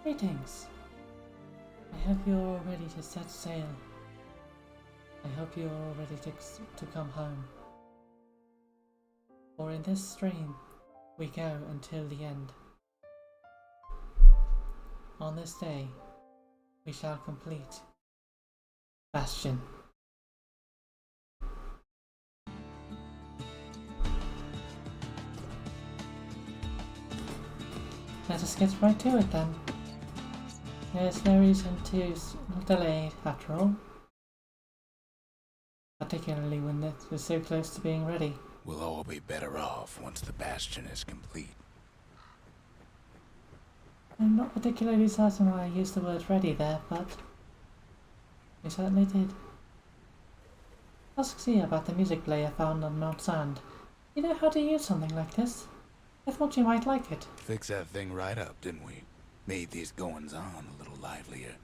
Greetings. I hope you're all ready to set sail. I hope you're all ready to come home. For in this stream, we go until the end. On this day, we shall complete Bastion. Let us get right to it then. There's no reason to delay after all. Particularly when we're so close to being ready. We'll all be better off once the Bastion is complete. I'm not particularly certain why I used the word ready there, but we certainly did. Ask Zia about the music player found on Mount Sand. You know how to use something like this? I thought you might like it. Fixed that thing right up, didn't we? Made these goings-on a little livelier.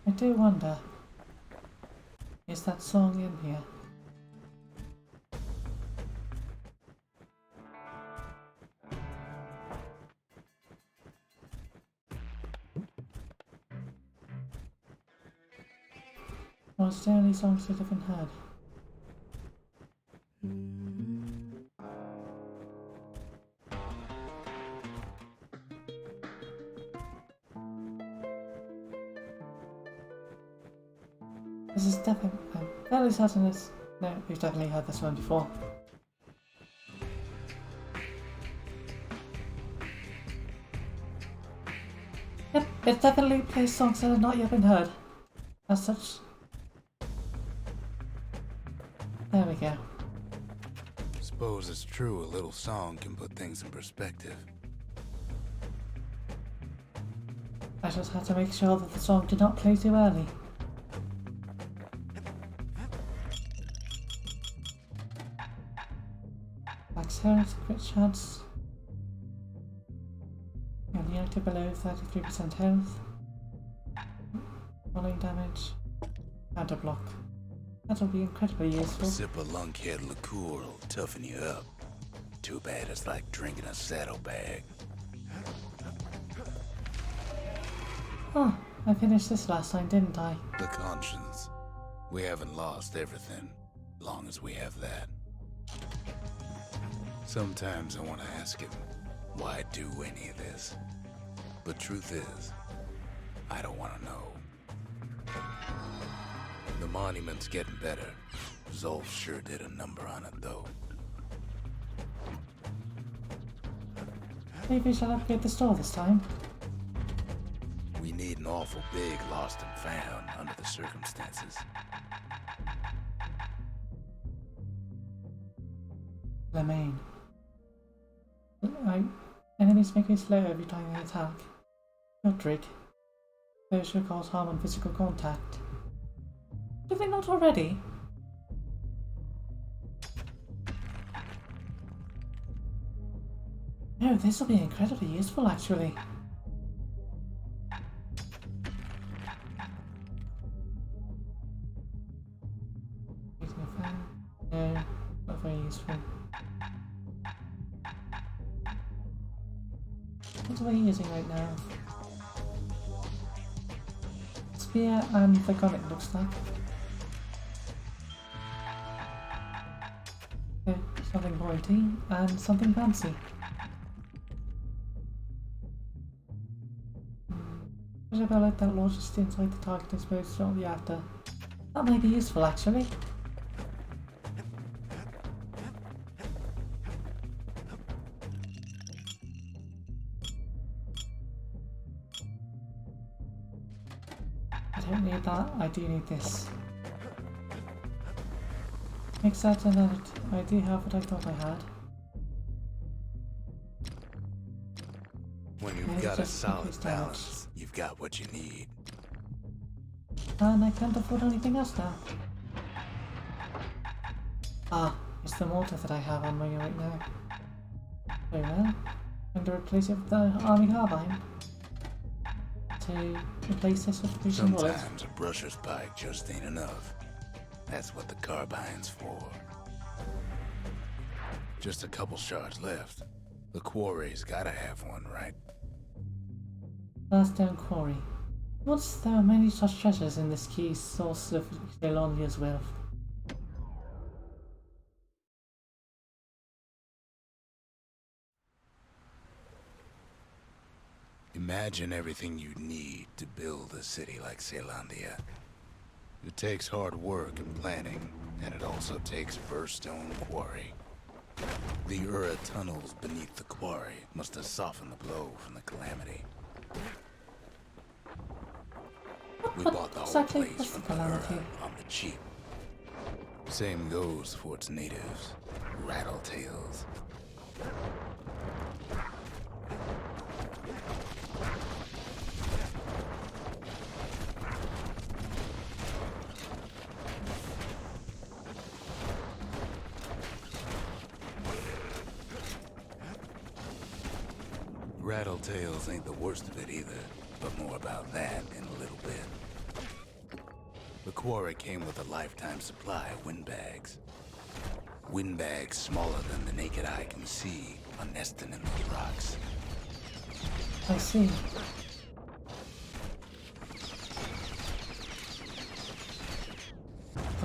I do wonder, is that song in here? Or is it the only songs that have been heard? This is definitely, I'm fairly certain it's, no, we've definitely heard this one before. Yep, it definitely plays songs that have not yet been heard. As such. There we go. Suppose it's true a little song can put things in perspective. I just had to make sure that the song did not play too early. Max health, crit chance. Only active below 33% health. Falling damage. Counter block. That'll be incredibly useful. A sip of lunkhead liqueur will toughen you up. Too bad it's like drinking a saddlebag. Oh, I finished this last time, didn't I? The conscience. We haven't lost everything, long as we have that. Sometimes I want to ask him, why do any of this? But truth is, I don't want to know. The monument's getting better. Zolf sure did a number on it, though. Maybe we shall upgrade the store this time. We need an awful big lost and found under the circumstances. Lemaine. Enemies make me slow every time they attack. Godric. Those should cause harm on physical contact. Do they not already? No, this will be incredibly useful actually. No, not very useful. What are we using right now? Spear and the gun, it looks like. Okay, something pointy and something fancy. There's a bullet that launches inside the target and explodes shortly after. That might be useful actually. I don't need that, I do need this. Makes certain that I do have what I thought I had. When you've got a solid balance, you've got what you need. And I can't afford anything else now. Ah, it's the mortar that I have on me right now. Very well. I'm going to replace it with the army carbine. To replace this with precision bullets. Sometimes a brusher's pike just ain't enough. That's what the carbine's for. Just a couple shards left. The quarry's gotta have one, right? Bastion quarry. Once there are many such treasures in this key source of Caelonia's wealth. Imagine everything you need to build a city like Caelondia. It takes hard work and planning, and it also takes Burstone Quarry. The Ura tunnels beneath the quarry must have softened the blow from the calamity. We bought the whole place from the Ura on the cheap. Same goes for its natives, Rattletails. Rattletails ain't the worst of it either, but more about that in a little bit. The quarry came with a lifetime supply of windbags. Windbags smaller than the naked eye can see are nesting in those rocks. I see.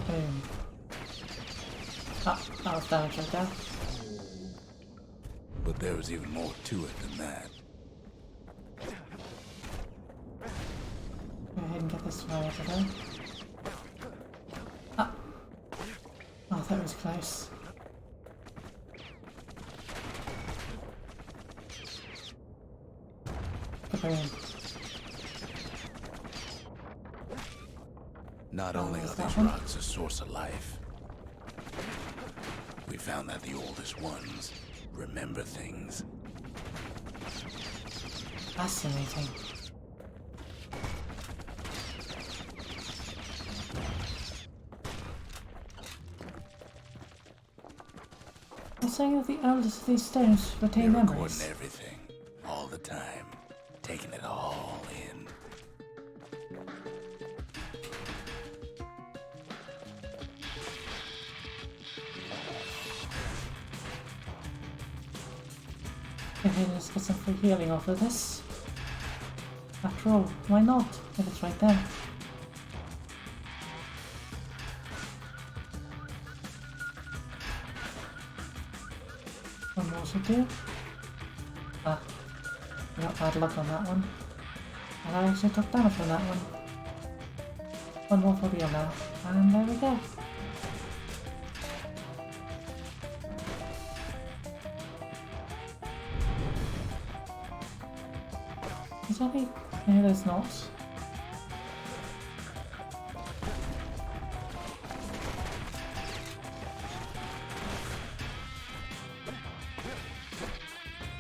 Boom. Ah, that was damage right there. But there was even more to it than that. Go ahead and get this fire over there. Ah! Oh, that was close. Kaboom. Not only are these rocks a source of life, we found that the oldest ones remember things. Fascinating. You're saying that the eldest of these stones retain They're memories? recording everything, all the time, taking it all in. Okay, let's get some free healing off of this. After all, why not? If it's right there. One more should do. Ah, we got bad luck on that one. And I actually took damage from that one. One more for real now. And there we go. Is there any? No, there's not.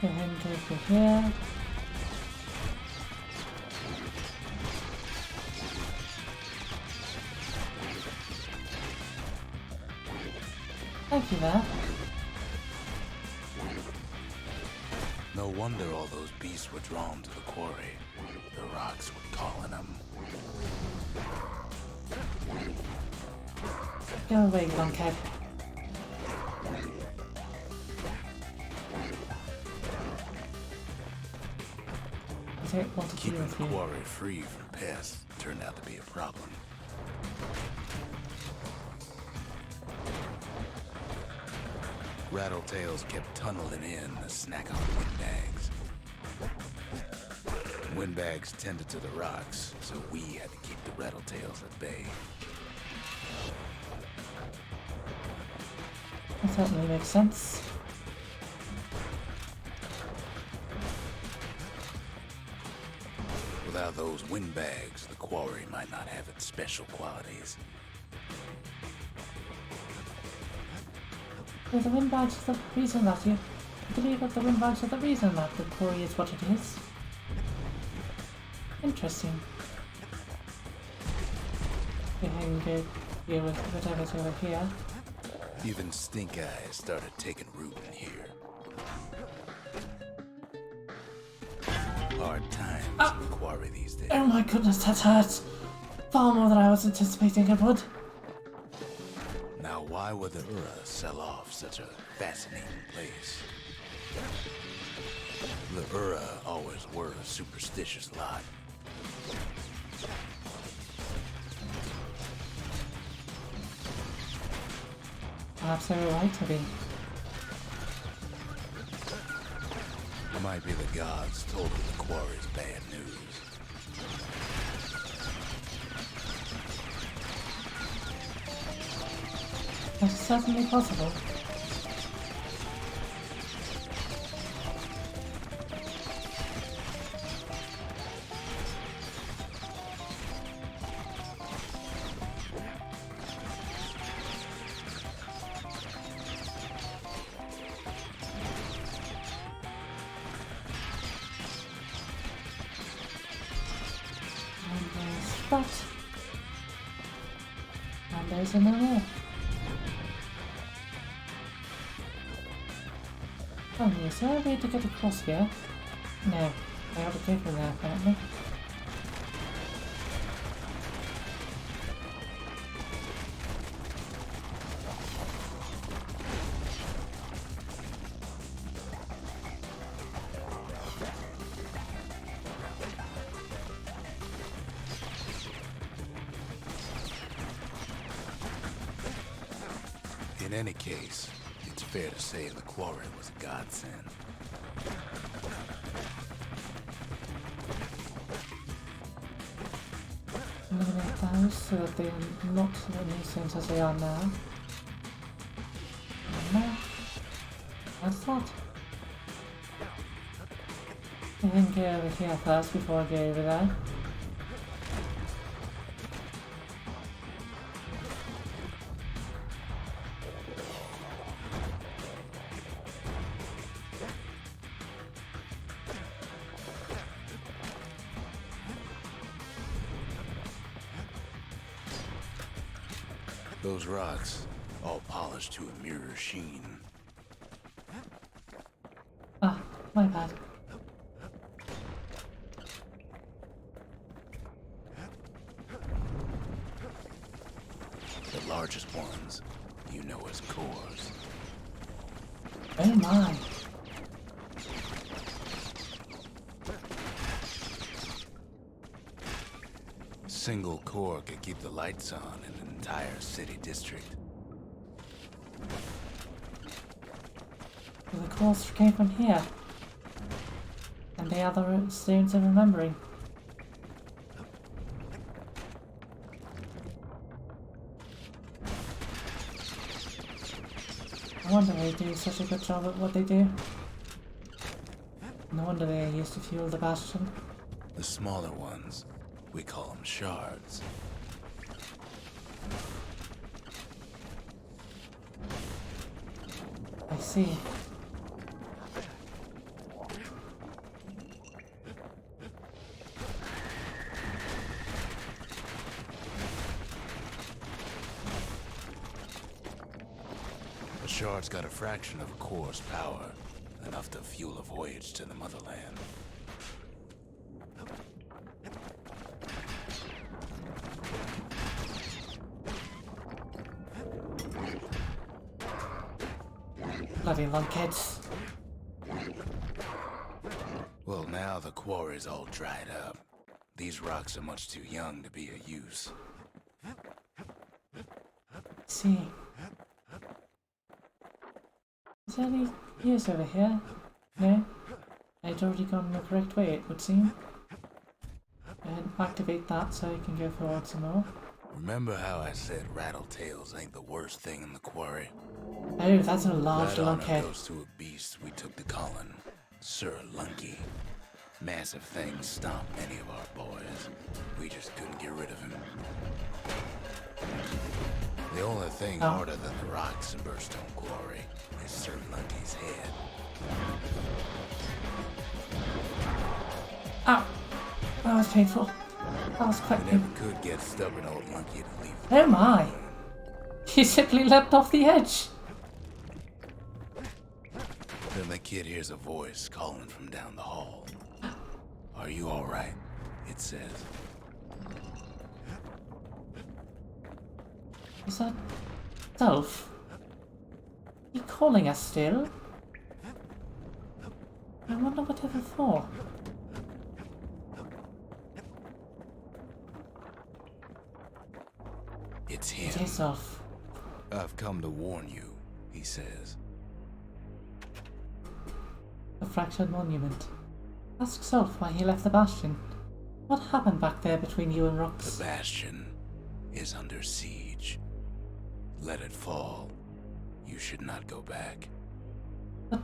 Go ahead and go through here. Thank you there. No wonder all those beasts were drawn to the quarry. The rocks were calling them. Go away, lunkhead. I don't want to deal Keeping with the you. quarry free from pests turned out to be a problem. Rattletails kept tunneling in to snack on windbags. Windbags tended to the rocks, so we had to keep the Rattletails at bay. That certainly makes sense. Without those windbags, the quarry might not have its special qualities. So the windbags are the reason that you believe that the windbags are the reason that the quarry is what it is. Interesting. Go ahead and go deal with whatever's over here. Even stink eyes started taking root in here. Hard times in the quarry these days. Oh my goodness, that hurts! Far more than I was anticipating it would. Now, why would the Ura sell off such a fascinating place? The Ura always were a superstitious lot. Perhaps they were right to be. Might be the gods told her the quarry's bad news. That's certainly possible. That. And there's another more. Oh, is there a way to get across here? No, I have to go from there apparently. In any case, it's fair to say the quarry was a godsend. Eliminate those so that they are not as nuisance as they are now. No. What's that? I think go over here first before I go over there. Those rocks, all polished to a mirror sheen. Ah, my bad. The largest ones, you know as cores. Oh my. Single core could keep the lights on in an entire city district. So the cores came from here. And they are the stones of remembering. I wonder they do such a good job at what they do. No wonder they are used to fuel the Bastion. The smaller ones, we call them shards. I see. A shard's got a fraction of a core's power, enough to fuel a voyage to the motherland. Bloody lunkheads. Well, now the quarry's all dried up. These rocks are much too young to be of use. See. Is there any use over here? No? I'd already gone the correct way, it would seem. And activate that so I can go forward some more. Remember how I said rattletails ain't the worst thing in the quarry? Oh, that's a large That honor lunkhead. goes to a beast we took to Colin, Sir Lunky. Massive thing stomped many of our boys. We just couldn't get rid of him. The only thing harder than the rocks in Bastion Quarry is Sir Lunky's head. Ow! That was painful. That was quite We painful. never could get stubborn old Lunky to leave. Oh my! He simply leapt off the edge! Then the kid hears a voice calling from down the hall. Are you alright? It says. Is that Dolph? He calling us still? I wonder what they were for. It's It him. is Zulf. I've come to warn you, he says. The fractured monument. Ask Zulf why he left the Bastion. What happened back there between you and The Rux? Bastion is under siege. Let it fall. You should not go back. But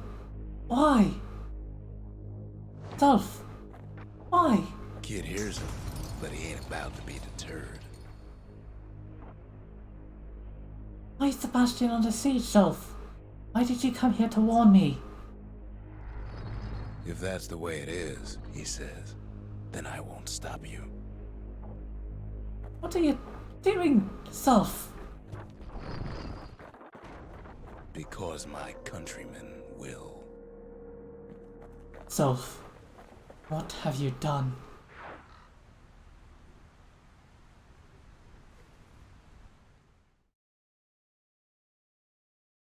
why? Zulf, why? Kid hears him, but he ain't about to be deterred. Why is the Bastion under siege, Zulf? Why did you come here to warn me? If that's the way it is, he says, then I won't stop you. What are you doing, Zulf? Because my countrymen will. Zulf, what have you done?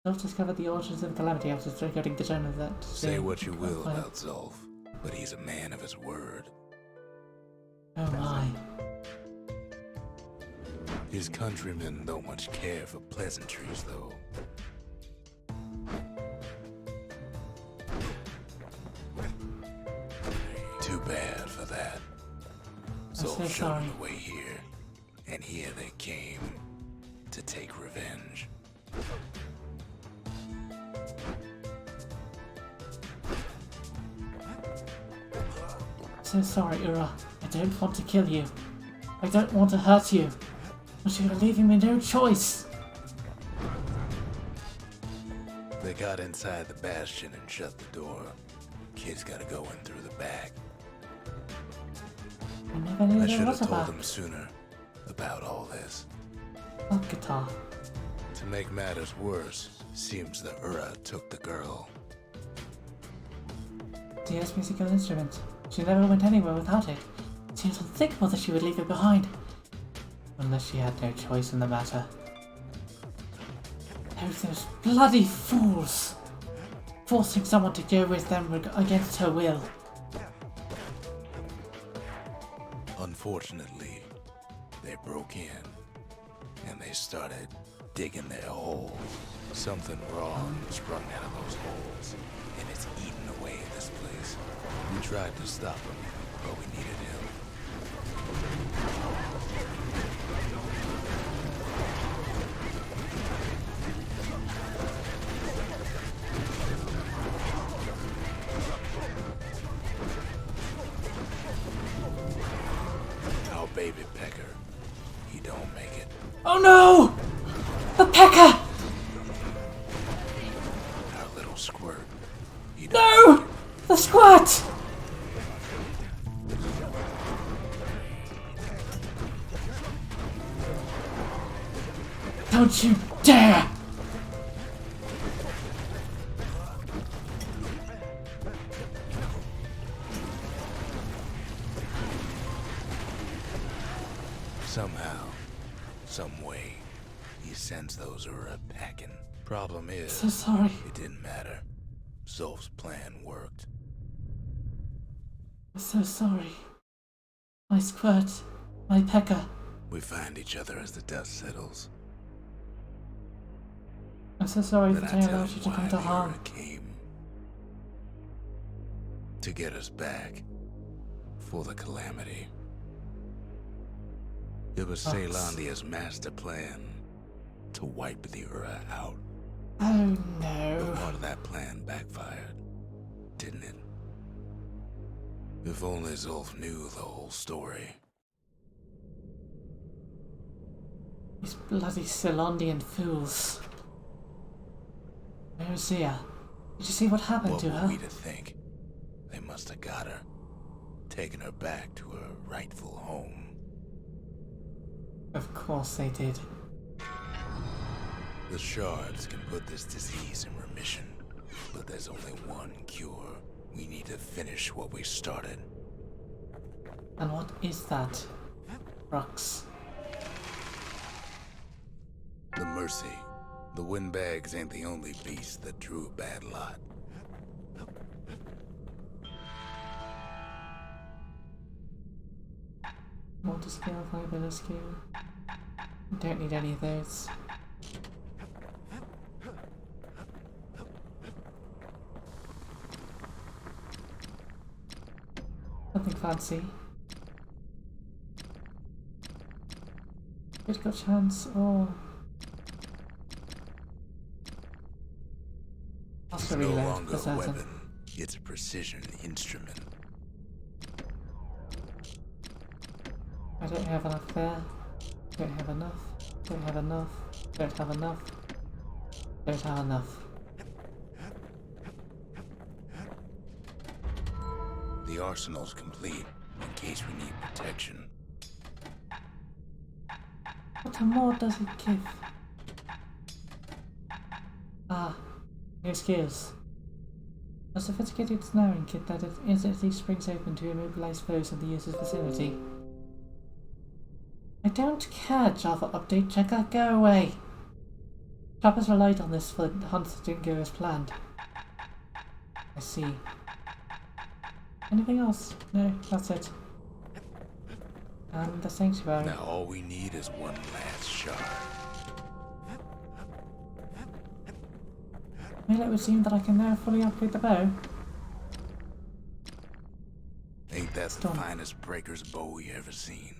Zulf discovered the origins of calamity after decoding the journal that... Say what you will about Zulf, but he's a man of his word. Oh my. His countrymen don't much care for pleasantries, though. Too bad for that. so Zulf showed sorry. him the way here, and here they came to take revenge. So sorry, Ura. I don't want to kill you. I don't want to hurt you. But you're leaving me no choice. They got inside the Bastion and shut the door. Kid's gotta go in through the back. I never knew I there should was have a told back. them sooner about all this. What guitar? To make matters worse, seems the Ura took the girl. Dia's musical instrument. She never went anywhere without it. It seems unthinkable that she would leave it behind. Unless she had no choice in the matter. Oh, those bloody fools! Forcing someone to go with them against her will. Unfortunately, they broke in, and they started digging their hole. Something wrong sprung out of those holes, and it's eating away at this place. We tried to stop him, but we needed him. Our baby pecker, he don't make it. Oh no! The pecker! Our little squirt, he don't. No! The squat! Don't you dare! Somehow, some way, he sends those Ura packing. Problem is, So sorry. it didn't matter. Zulf's plan worked. I'm so sorry. My squirt. My pecker. We find each other as the dust settles. I'm so sorry Then that I I tell allowed him you to why come to the harm. Ura came. To get us back. For the calamity. It was Fox. Caelandia's master plan to wipe the Ura out. Oh But no. part of that plan backfired, didn't it? If only Zulf knew the whole story. These bloody Celandian fools. Where's Zia? Did you see what happened What to were her? we to think? They must have got her, taken her back to her rightful home. Of course they did. The shards can put this disease in remission, but there's only one cure. We need to finish what we started. And what is that? Rux. The Mercy. The windbags ain't the only beast that drew a bad lot. Water skill, firebuilder skill. Don't need any of those. Nothing fancy. Critical chance or... It's no longer a weapon, it's a precision instrument. I don't have enough there. Don't have enough. Don't have enough. Don't have enough. Don't have enough. The arsenal's complete, in case we need protection. What more does it give? Ah, new skills. A sophisticated snaring kit that instantly springs open to immobilize foes in the user's vicinity. I don't care, Java update checker, go away! Trappers relied on this for hunts that didn't go as planned. I see. Anything else? No, that's it. And the sanctuary. Now all we need is one last shard. Well, it would seem that I can now fully upgrade the bow. Ain't that the finest breaker's bow you ever seen?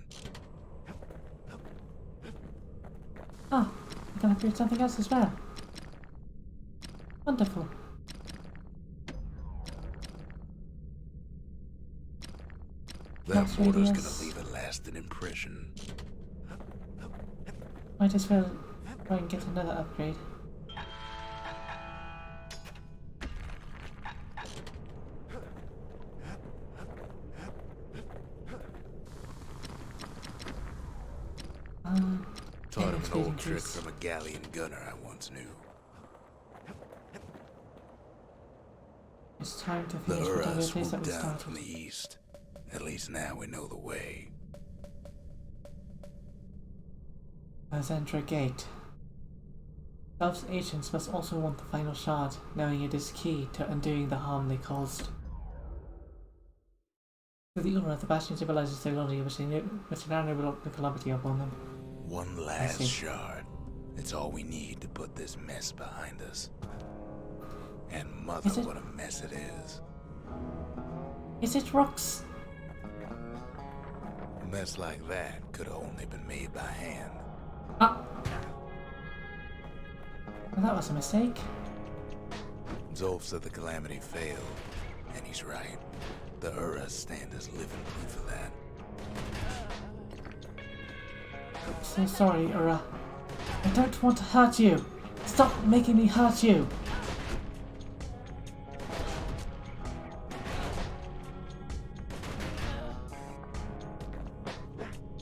Ah, I can upgrade something else as well. Wonderful. That mortar's gonna leave a lasting impression. Might as well try and get another upgrade. Taught him an old trick from a galleon gunner I once knew. It's time to The finish whatever Uras place that swooped we down started. from the east. At least now we know the way. Let's enter a gate. Elf's agents must also want the final shard, knowing it is key to undoing the harm they caused. With the Ura, the Bastion civilizes Ceylon, which now no calamity upon them. One last shard. It's all we need to put this mess behind us. And mother, what a mess it is. Is it rocks? A mess like that could have only been made by hand. Ah! Well, that was a mistake. Zolf said the calamity failed, and he's right. The Uras stand as living proof of that. I'm so sorry, Ura. I don't want to hurt you. Stop making me hurt you.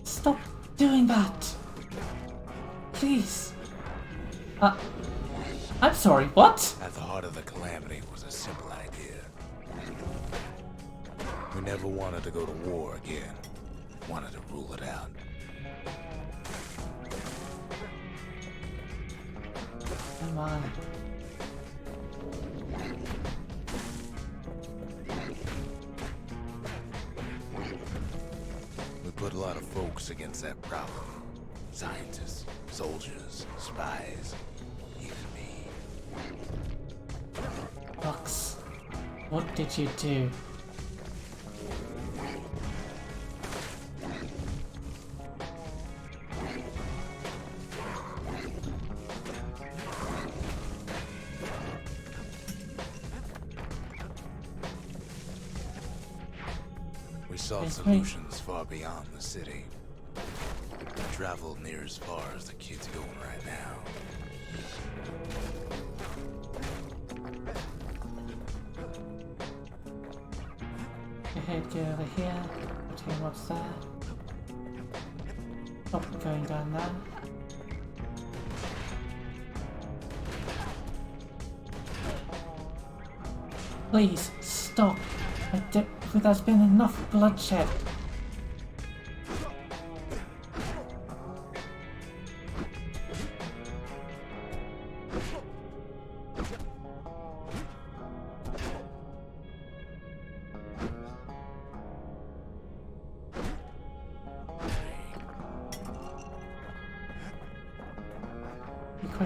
Stop doing that. Please. I'm sorry, what? At the heart of the calamity was a simple idea. We never wanted to go to war again. Wanted to rule it out. Come on. We put a lot of folks against that problem. Scientists, soldiers, spies, even me. Fox, what did you do? We sought solutions far beyond the city. Traveled near as far as the kid's going right now. Your head go over here. Okay, what's there? Stop going down there. Please stop. There's been enough bloodshed.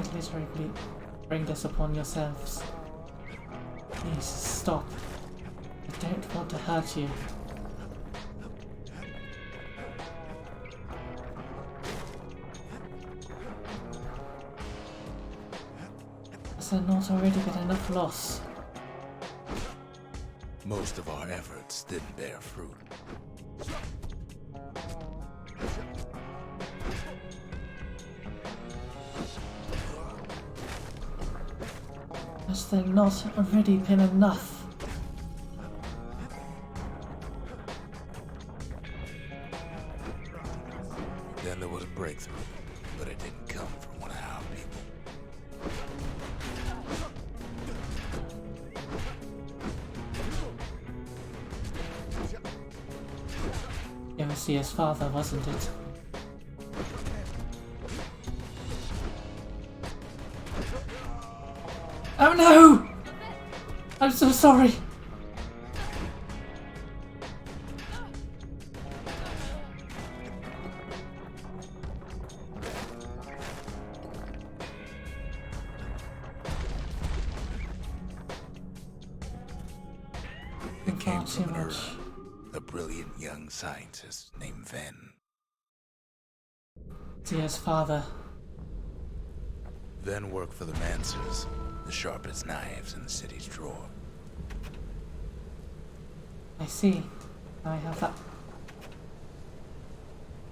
quite literally bring this upon yourselves. Please stop. I don't want to hurt you. Has there not already been enough loss? Most of our efforts didn't bear fruit. Has there not already been enough? Then there was a breakthrough, but it didn't come from one of our people. It was his father, wasn't it? Oh no! I'm so sorry! It came Far too from an much. a brilliant young scientist named Ven. Dear's father. Ven worked for the Mancers, the sharpest knives in the city's drawer. I see. I have that.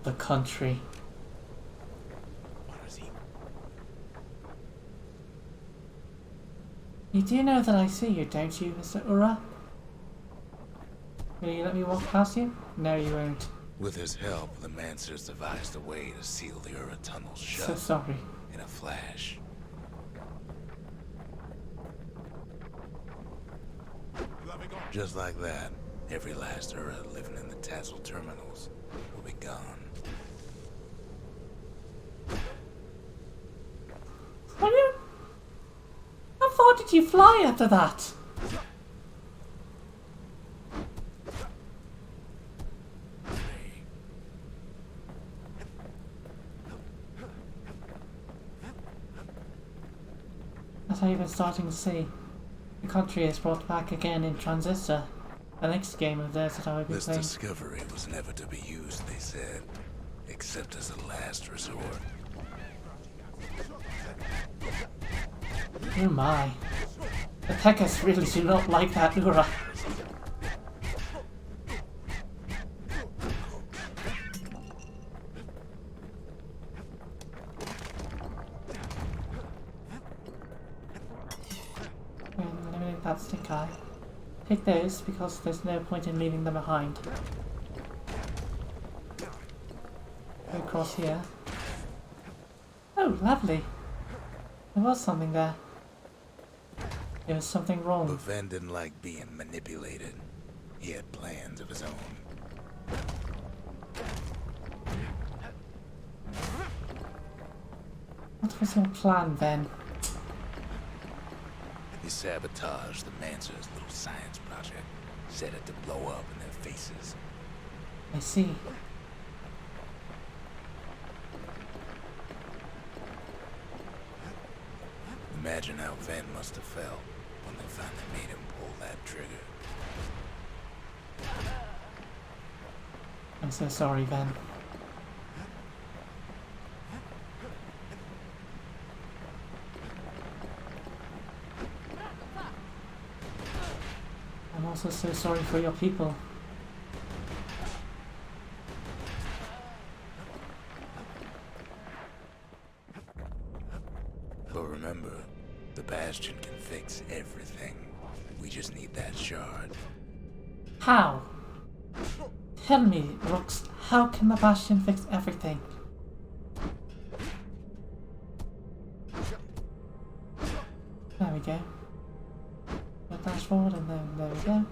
The country. What is he? You do know that I see you, don't you, Mr. Ura? Will you let me walk past you? No, you won't. With his help, the Mancers devised a way to seal the Ura tunnels So shut sorry. in a flash. Just like that, every last Ura living in the Tassel terminals will be gone. Are you? How far did you fly after that? As I've been starting to see, the country is brought back again in Transistor, the next game of theirs that I will be This playing. discovery was never to be used, they said, except as a last resort. Oh my. The Pekkas really do not like that Ura. Eliminate that stink eye. Take those because there's no point in leaving them behind. Go across here. Oh, lovely. There was something there. There was something wrong. But Ven didn't like being manipulated. He had plans of his own. What was your plan then? He sabotaged the Mancers' little science project, set it to blow up in their faces. I see. Imagine how Ven must have felt when they finally made him pull that trigger. I'm so sorry, Ven. I'm also so sorry for your people. But remember, the Bastion can fix everything. We just need that shard. How? Tell me, Rooks, how can the Bastion fix everything? There we go. Go dash forward and then there we go.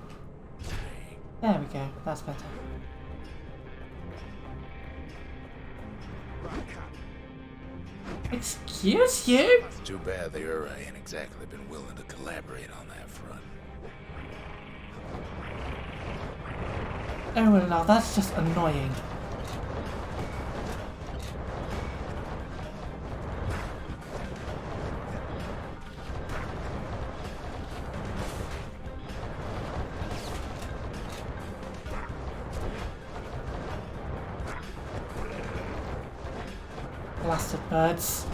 There we go, that's better. Excuse you? It's too bad the Ura ain't exactly been willing to collaborate on that front. Oh well, now that's just annoying. Blasted birds.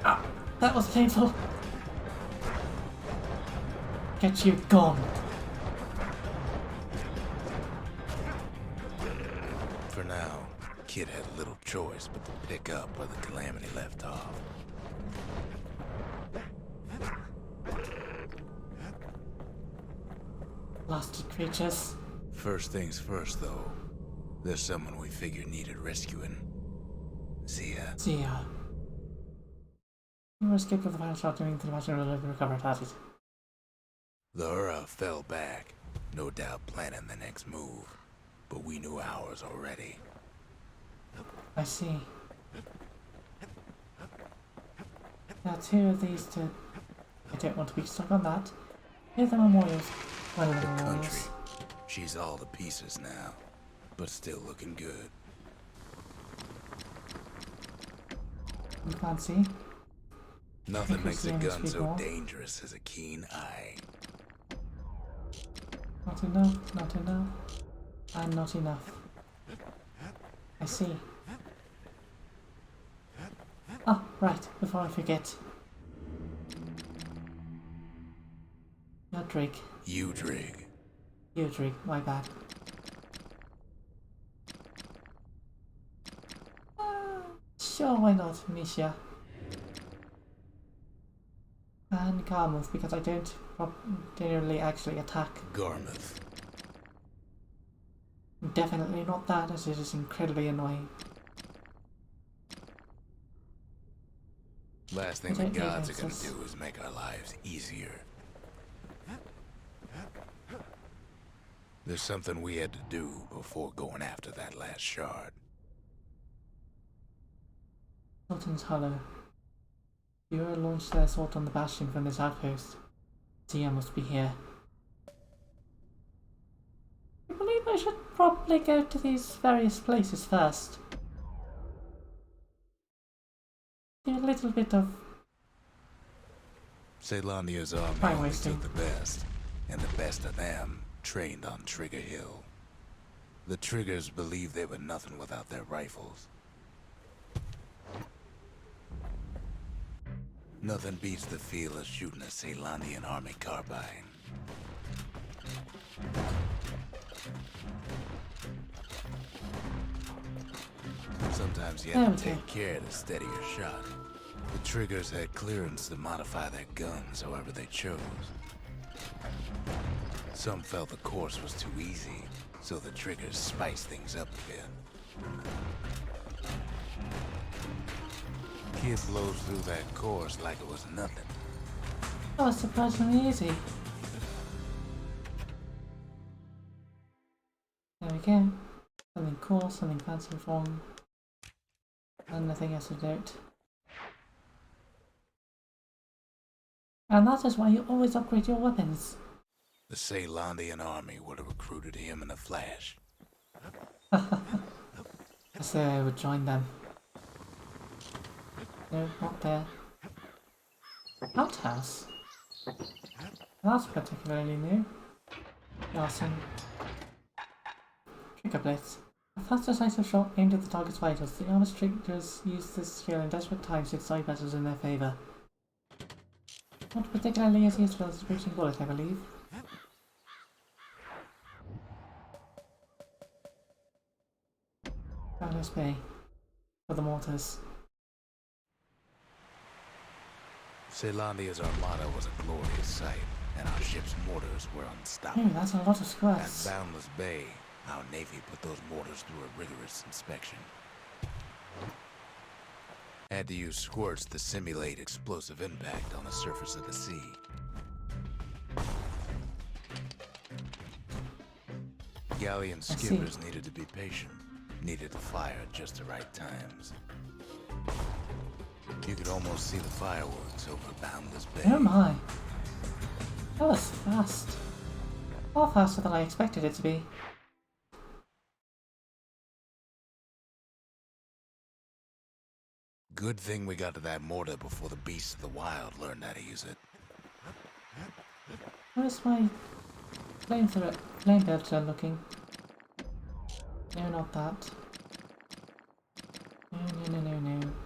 Ah, that was painful. Get you gone. For now, Kid had little choice but to pick up where the Calamity left off. Blasted creatures. First things first, though. There's someone we figured needed rescuing. Zia. Zia. You were escaped with the final shot doing the imaginary recovered at it. The Hura fell back, no doubt planning the next move. But we knew ours already. I see. Now two of these to... I don't want to be stuck on that. Here are the memorials. Well, the Country. memorials. She's all to pieces now, but still looking good. You can't see? Nothing makes a gun so more. dangerous as a keen eye. Not enough, not enough, and not enough. I see. Ah, right, before I forget. Udrig. Udrig. Udrig, my bad. Sure, why not, Misha? And Garmouth, because I don't generally actually attack. Garmouth. Definitely not that, as it is incredibly annoying. Last thing the gods are gonna do is make our lives easier. There's something we had to do before going after that last shard. Sultan's Hollow. The Hura launched their assault on the Bastion from this outpost. Zia must be here. I believe I should probably go to these various places first. Do a little bit of... Caelandia's army Time only wasting. took the best, and the best of them trained on Trigger Hill. The Triggers believed they were nothing without their rifles. Nothing beats the feel of shooting a Caelandian army carbine. Sometimes you have to take care to steady your shot. The Triggers had clearance to modify their guns however they chose. Some felt the course was too easy, so the Triggers spiced things up a bit. Kid blows through that course like it was nothing. That was surprisingly easy. There we go. Something cool, something fancy from... and nothing else to note. And that is why you always upgrade your weapons. The Caelandian army would have recruited him in a flash. I say I would join them. No, not there. Outhouse? That's particularly new. Awesome. Trigger Blitz. A fast decisive shot aimed at the target's vitals. The armor's triggers use this skill in desperate times to decide battles in their favour. Not particularly as useful as a breaching bullet, I believe. Palace Bay. For the mortars. Caelandia's armada was a glorious sight, and our ship's mortars were unstoppable. Ooh, that's a lot of squads. At Boundless Bay, our Navy put those mortars through a rigorous inspection. Had to use squirts to simulate explosive impact on the surface of the sea. Galleon skippers needed to be patient, needed to fire at just the right times. You could almost see the fireworks over Boundless Bay. Oh my. That was fast. Far faster than I expected it to be. Good thing we got to that mortar before the beasts of the wild learned how to use it. Where's my flame belcher looking? No, not that. No.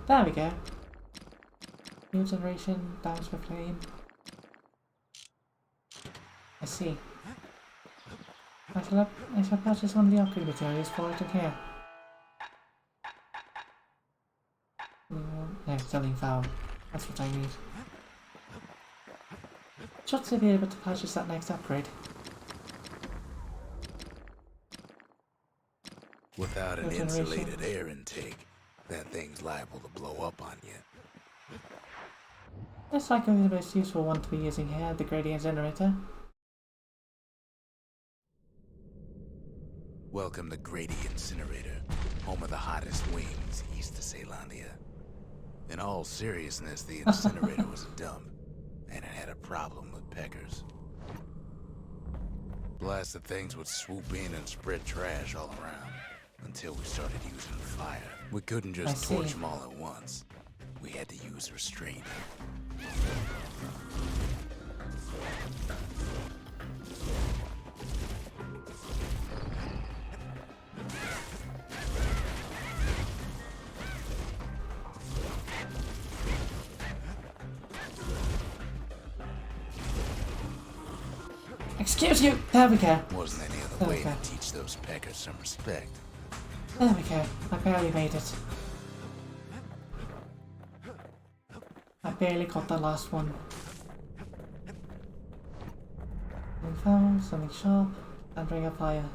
There we go. Fuel generation, damage per flame. I see. I shall purchase one of the upgrade materials for it in here. No, selling foul. That's what I need. Should they be able to purchase that next upgrade? Without an insulated air intake, that thing's liable to blow up on you. It's likely the most useful one to be using here, the gradient generator. Welcome to Grady Incinerator, home of the hottest wings east of Celandia. In all seriousness, the incinerator was a dump, and it had a problem with peckers. Blasted things would swoop in and spread trash all around, until we started using fire. We couldn't just torch them all at once. We had to use restraint. Excuse you! There we go. Wasn't any other way to teach those peckers some respect. There we go. I barely made it. I barely got the last one. Something foul, something sharp, and bring a fire.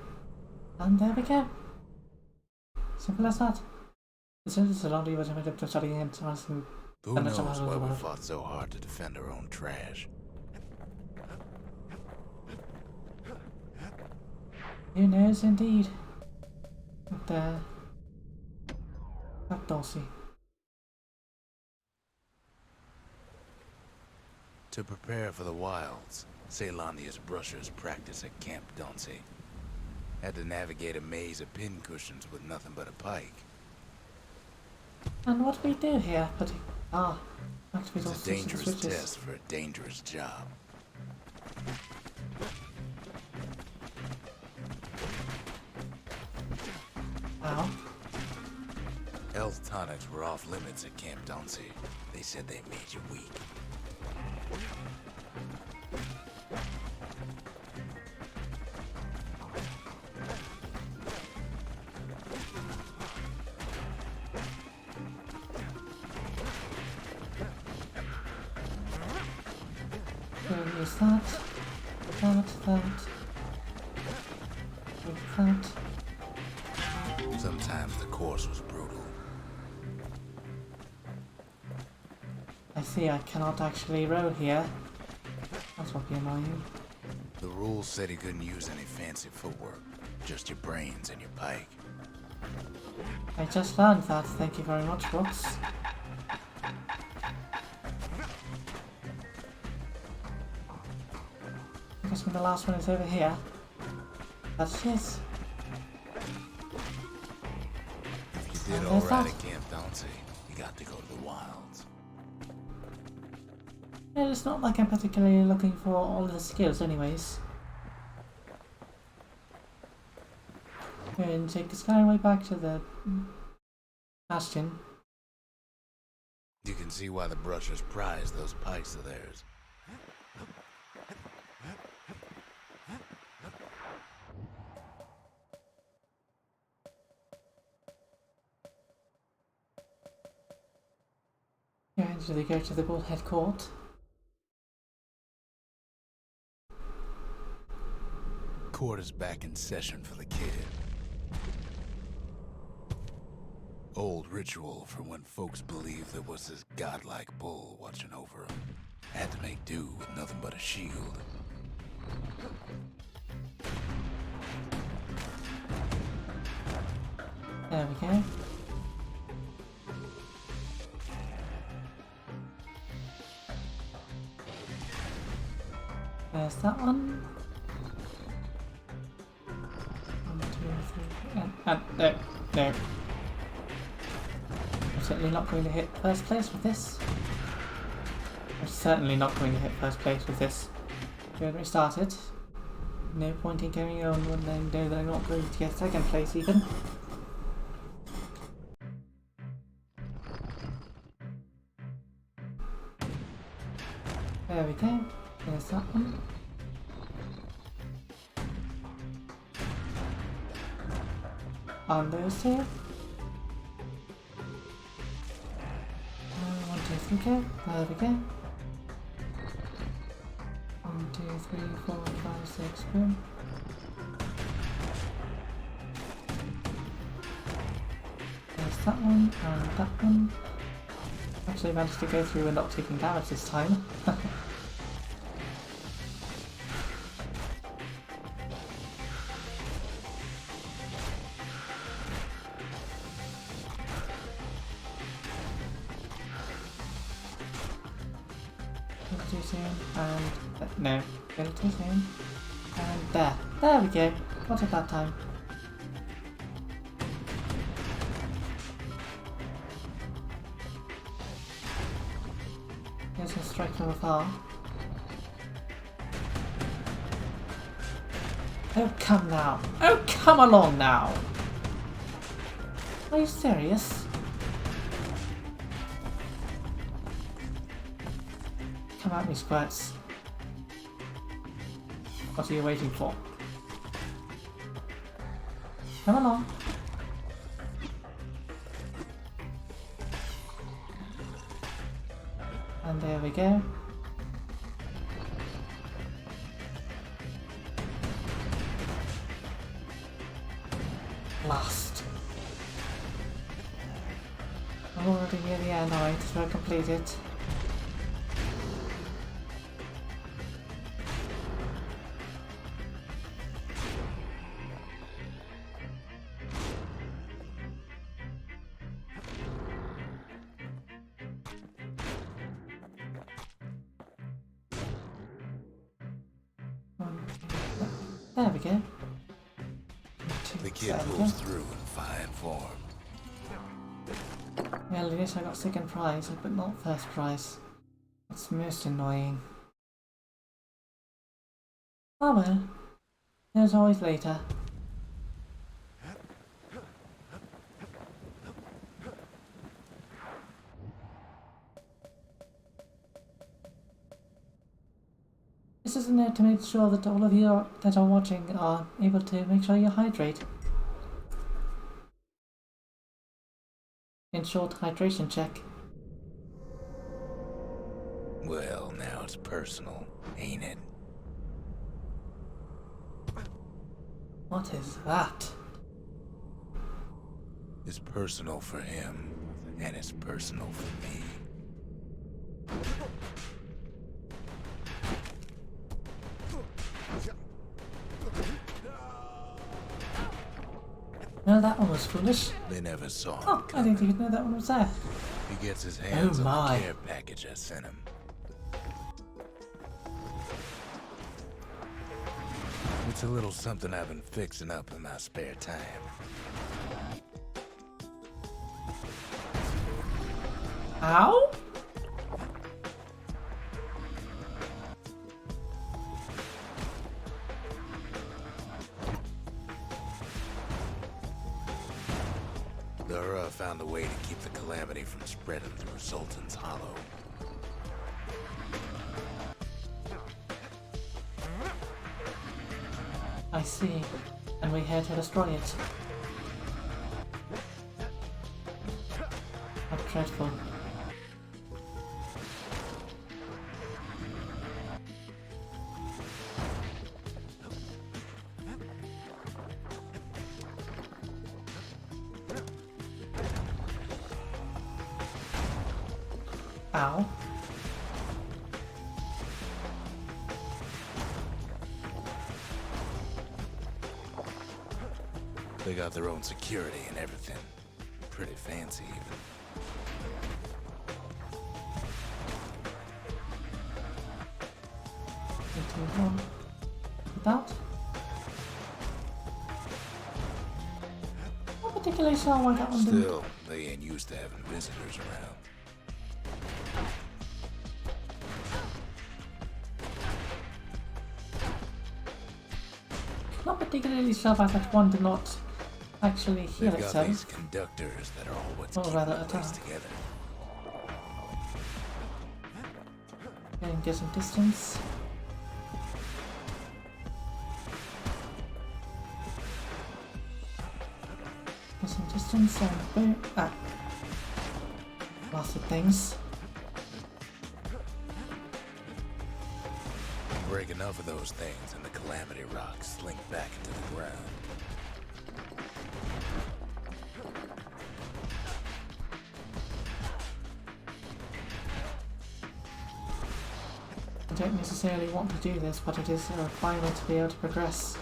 And there we go. Simple as that. As soon as the laundry was made up to studying and asking. Who knows why we fought so hard to defend our own trash? Who knows indeed. But that Dulcie. To prepare for the wilds, Celandia's brushers practice at Camp Dulce. Had to navigate a maze of pincushions with nothing but a pike. And what do we do here? Activate all It's a dangerous switches. test for a dangerous job. Ow. Health tonics were off limits at Camp Dulce. They said they made you weak. Use that. Like that. Sometimes the course was brutal. I see I cannot actually row here. That's what be annoying. The rules said he couldn't use any fancy footwork, just your brains and your pike. I just learned that, thank you very much, books. I guess when the last one is over here. That's it. If you did alright at Camp Dulce, you got to go to the wilds. It's not like I'm particularly looking for all the skills anyways. And take the skyway back to the Bastion. You can see why the brushers prize those pikes of theirs. And so they go to the Bullhead Court. Court is back in session for the kid. Old ritual for when folks believed there was this godlike bull watching over them. Had to make do with nothing but a shield. There we go. There's that one. 1, 2, 3, no. I'm certainly not going to hit first place with this. I'm certainly not going to hit first place with this. Good, restart it. no point in carrying on when they know they're not going to get second place even. There we go. There's that one. On those two. 1, 2, 3, go. There we go. 1, 2, 3, 4, 5, 6, boom. There's that one and that one. Actually managed to go through and not taking damage this time. Too soon and no, go too soon. And there we go. Got it that time. Here's a strike from afar. Oh come now! Oh come along now! Are you serious? Come at me, squirts. What are you waiting for? Come along. And there we go. Last. I'm already near the end, I need to complete it. There we go. The kid pulls through in fine form. Well, at least I got second prize, but not first prize. That's most annoying. Oh well. There's always later. This is a note to make sure that all of you that are watching are able to make sure you hydrate. In short, hydration check. Well, now it's personal, ain't it? What is that? It's personal for him, and it's personal for me. No, that one was foolish. They never saw him Oh, I didn't even know that one was there. He gets his hands Oh on my. the care package I sent him. It's a little something I've been fixing up in my spare time. Ow? The Hura found a way to keep the calamity from spreading through Sultan's Hollow. I see. And we're here to destroy it. How dreadful. Ow. They got their own security and everything. Pretty fancy even. That. Not particularly sure why that one didn't. Still, they ain't used to having visitors around. particularly surprised that one did not actually heal We've got itself. these conductors that are all what's Or keeping rather the place attack. together. Getting decent distance. Decent distance and boom. Ah. Blasted things. Break enough of those things and the calamity rocks slink back into the ground. I don't necessarily want to do this, but it is a requirement to be able to progress.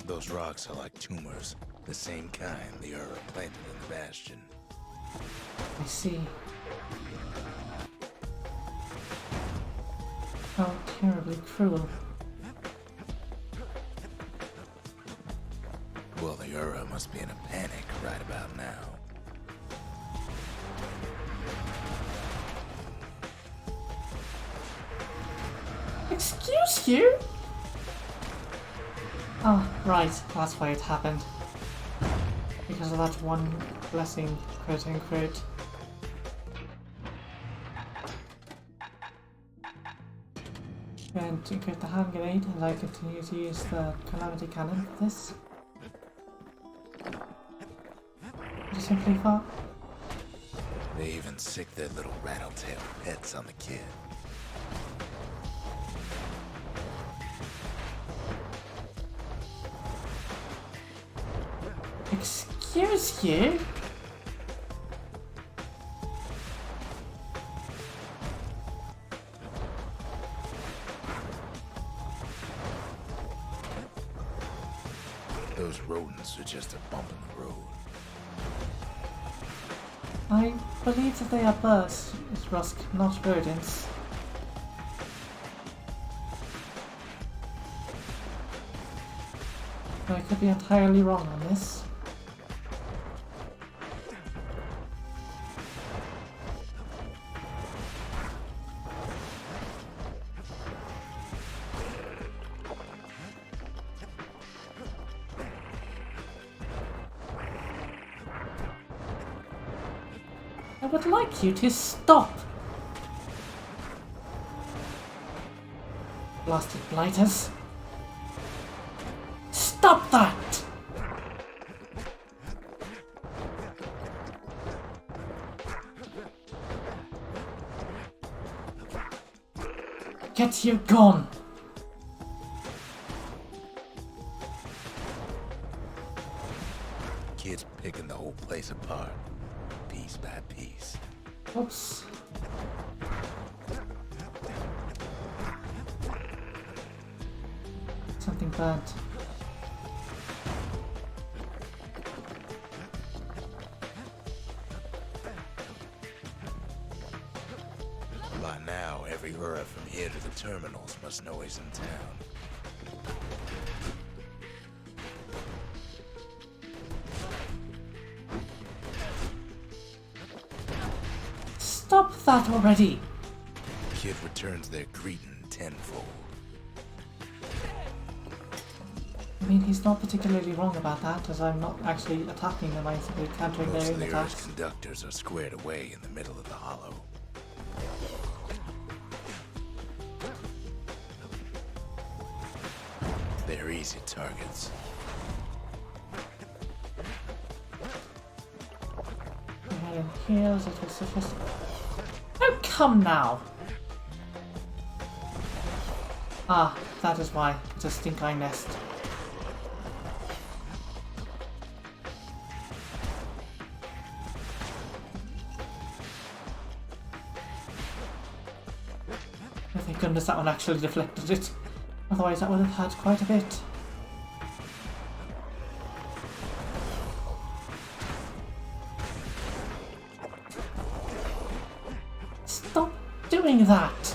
Those rocks are like tumors, the same kind the Ura planted in the Bastion. I see. How terribly cruel. Well, the Ura must be in a panic right about now. Excuse you? Oh, right, that's why it happened. Because of that one blessing, quote unquote. And to equip the hand grenade, and I continue to use the calamity cannon for this. Just simply far. They even sick their little rattletail pets on the kid. Excuse you? Those rodents are just a bump in the road. I believe that they are birds, Rusk, not rodents. But I could be entirely wrong on this. I would like you to stop! Blasted blighters. Stop that! Get you gone! Kids picking the whole place apart, piece by piece. Oops. Something bad. By now, every Ura from here to the terminals must know he's in town. Stop that already! Kid returns their greeting tenfold. I mean, he's not particularly wrong about that, as I'm not actually attacking them, I'm simply countering Most their of own the Ura's attacks. conductors are squared away in the middle of the hollow. They're easy targets. And here's a little sophisticated. Oh, come now! Ah, that is why. It's a stink-eye nest. Oh, thank goodness that one actually deflected it. Otherwise that would have had quite a bit. Stop doing that!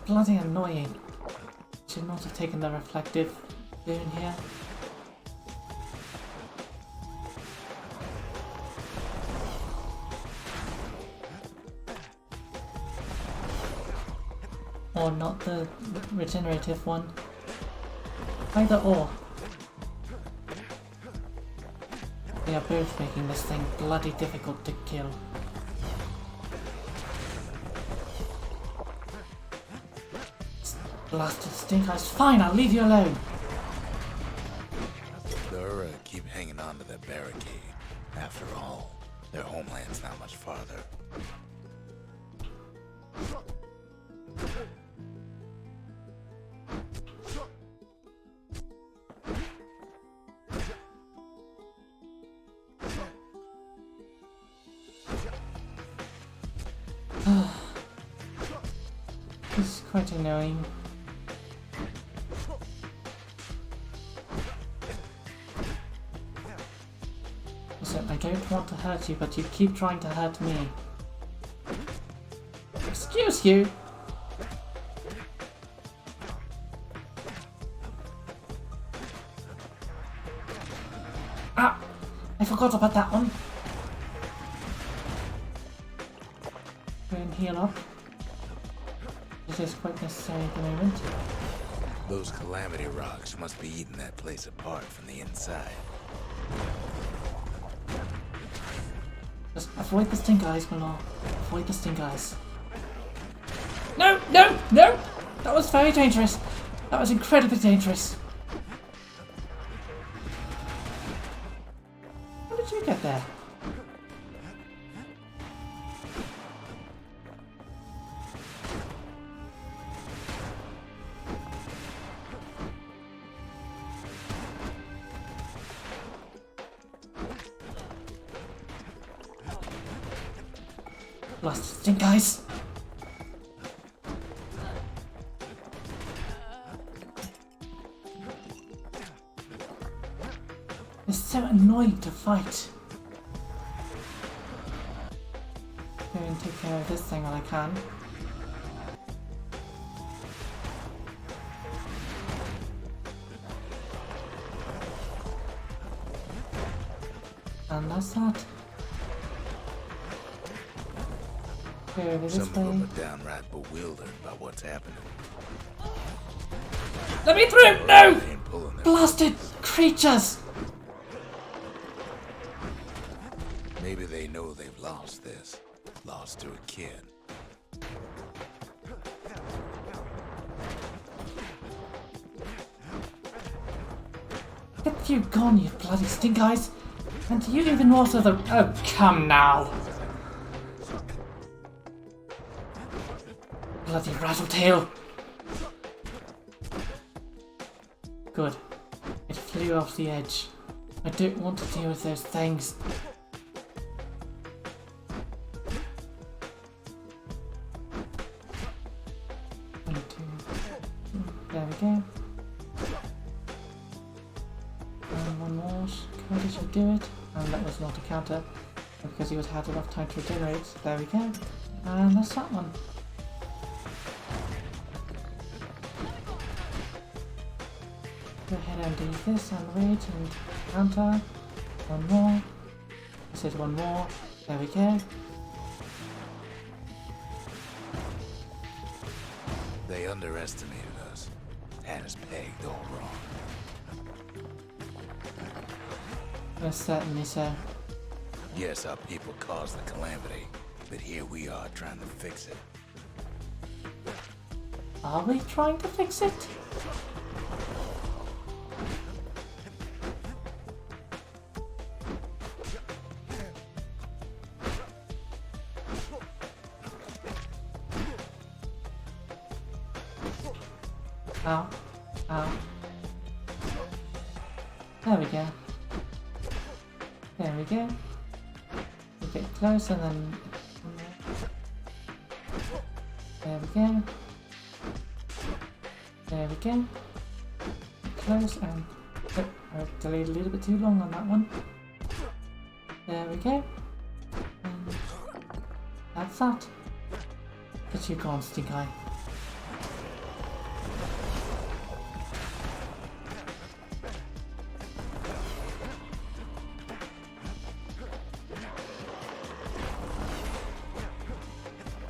bloody annoying. Should not have taken the reflective boon here. Or not the regenerative one. Either or. They are both making this thing bloody difficult to kill. Blasted stink eyes. Fine, I'll leave you alone. They're keep hanging on to that barricade. After all, their homeland's not much farther. This is quite annoying. Listen, I don't want to hurt you, but you keep trying to hurt me. Excuse you! Ah! I forgot about that one. Go and heal up. This is quite necessary at the moment. Those calamity rocks must be eating that place apart from the inside. Just avoid the stink eyes, Milan. Avoid the stink eyes. No! No! No! That was very dangerous. That was incredibly dangerous. How did you get there? Blasted stink eyes. It's so annoying to fight. Go and take care of this thing while I can. And that's that. Go over this Some of way. them are downright bewildered by what's happening. Let me through! No! They ain't pulling their Blasted creatures! Maybe they know they've lost this. Lost to a kid. Get you gone, you bloody stink eyes! And you even more so the— oh, come now! Bloody rattletail! Good. It flew off the edge. I don't want to deal with those things. One, two. There we go. And one more. How did you do it? And that was not a counter, because he would have had enough time to regenerate. There we go. And that's that one. Go ahead and do this and wait and counter. One more. I said one more. There we go. They underestimated us. Had us pegged all wrong. Most certainly so. Yes, our people caused the calamity, but here we are trying to fix it. Are we trying to fix it? Ow. Ow. There we go. There we go. A bit close and then... There we go. There we go. Close and... Oh, I delayed a little bit too long on that one. There we go. And that's that. Get you gone, stink eye.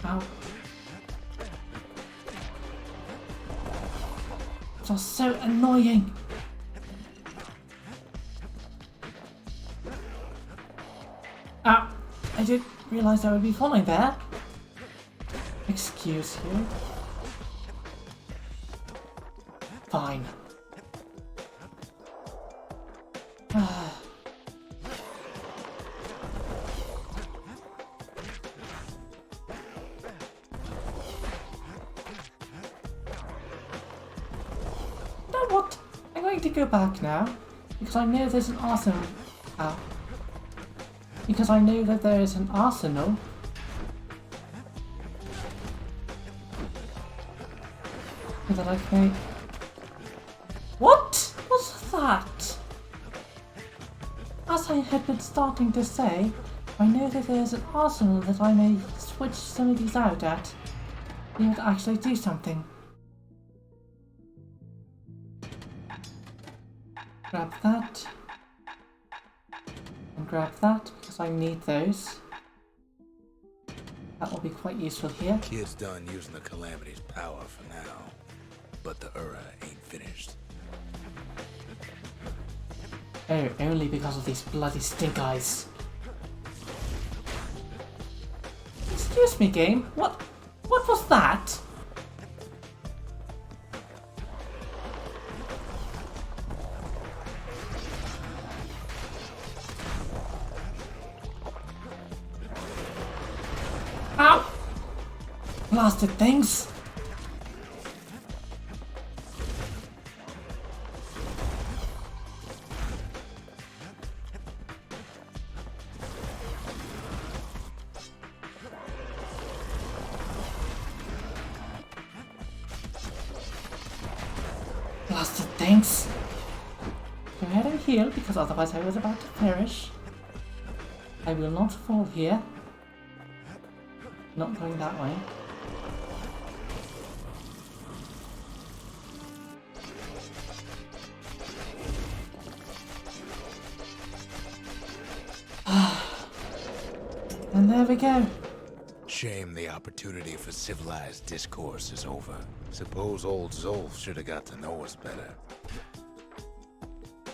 Ow. It's so annoying. Ah, I didn't realize I would be falling there. Excuse you. Fine. What? I'm going to go back now, because I know there's an arsenal. Because I know that there is an arsenal. So that I can... What was that? As I had been starting to say, I know that there's an arsenal that I may switch some of these out at. Be able to actually do something. Grab that. And grab that, because I need those. That will be quite useful here. Kid's done using the Calamity's power for now. But the Ura ain't finished. Oh, only because of these bloody stink eyes. Excuse me, game. What was that? Ow! Blasted things! Blasted things! Go ahead and heal, because otherwise I was about to perish. I will not fall here. Not going that way. And there we go. Shame the opportunity for civilized discourse is over. Suppose old Zolf should have got to know us better.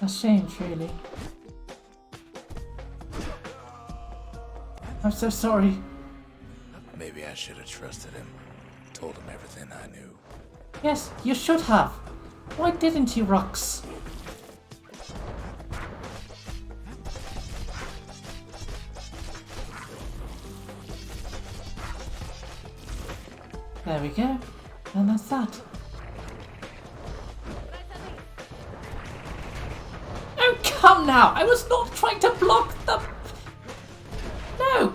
A shame, truly. I'm so sorry. Maybe I should have trusted him. Told him everything I knew. Yes, you should have. Why didn't you, Rux? There we go. And that's that. Oh, come now! I was not trying to block the... No!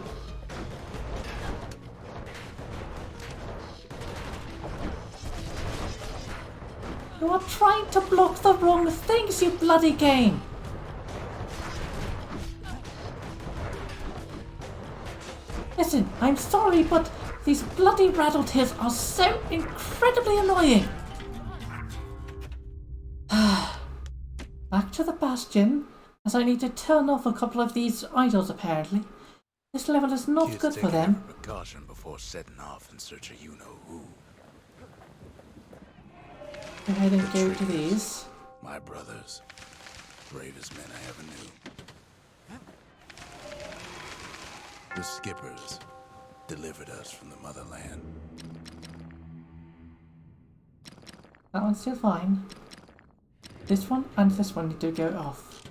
You are trying to block the wrong things, you bloody game! Listen, I'm sorry, but these bloody rattletails are so incredibly annoying! Back to the Bastion, as I need to turn off a couple of these idols apparently. This level is not Kids good for taking them. every precaution before setting off in search of you-know-who. Go ahead and go to these. My brothers. Bravest men I ever knew. The skippers delivered us from the motherland. That one's still fine. This one and this one need to go off.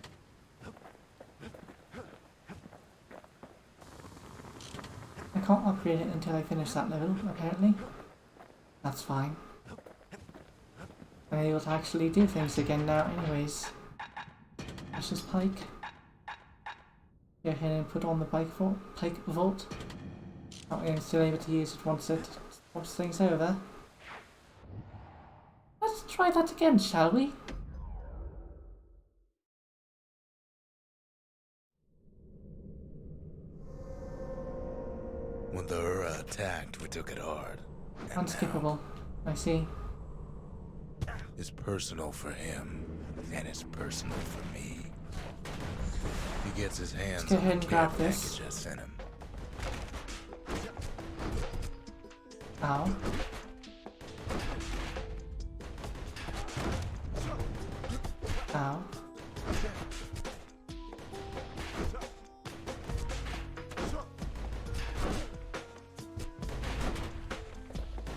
I can't upgrade it until I finish that level, apparently. That's fine. I'm able to actually do things again now anyways. Precious Pike. Go ahead and put on the Pike Vault. I'm still able to use it once it swaps things over. Let's try that again, shall we? When the Ura attacked, we took it hard. And Unskippable. I see. It's personal for him, and it's personal for me. He gets his hands Let's go on ahead the and care grab this. package I sent him. Ow. Ow.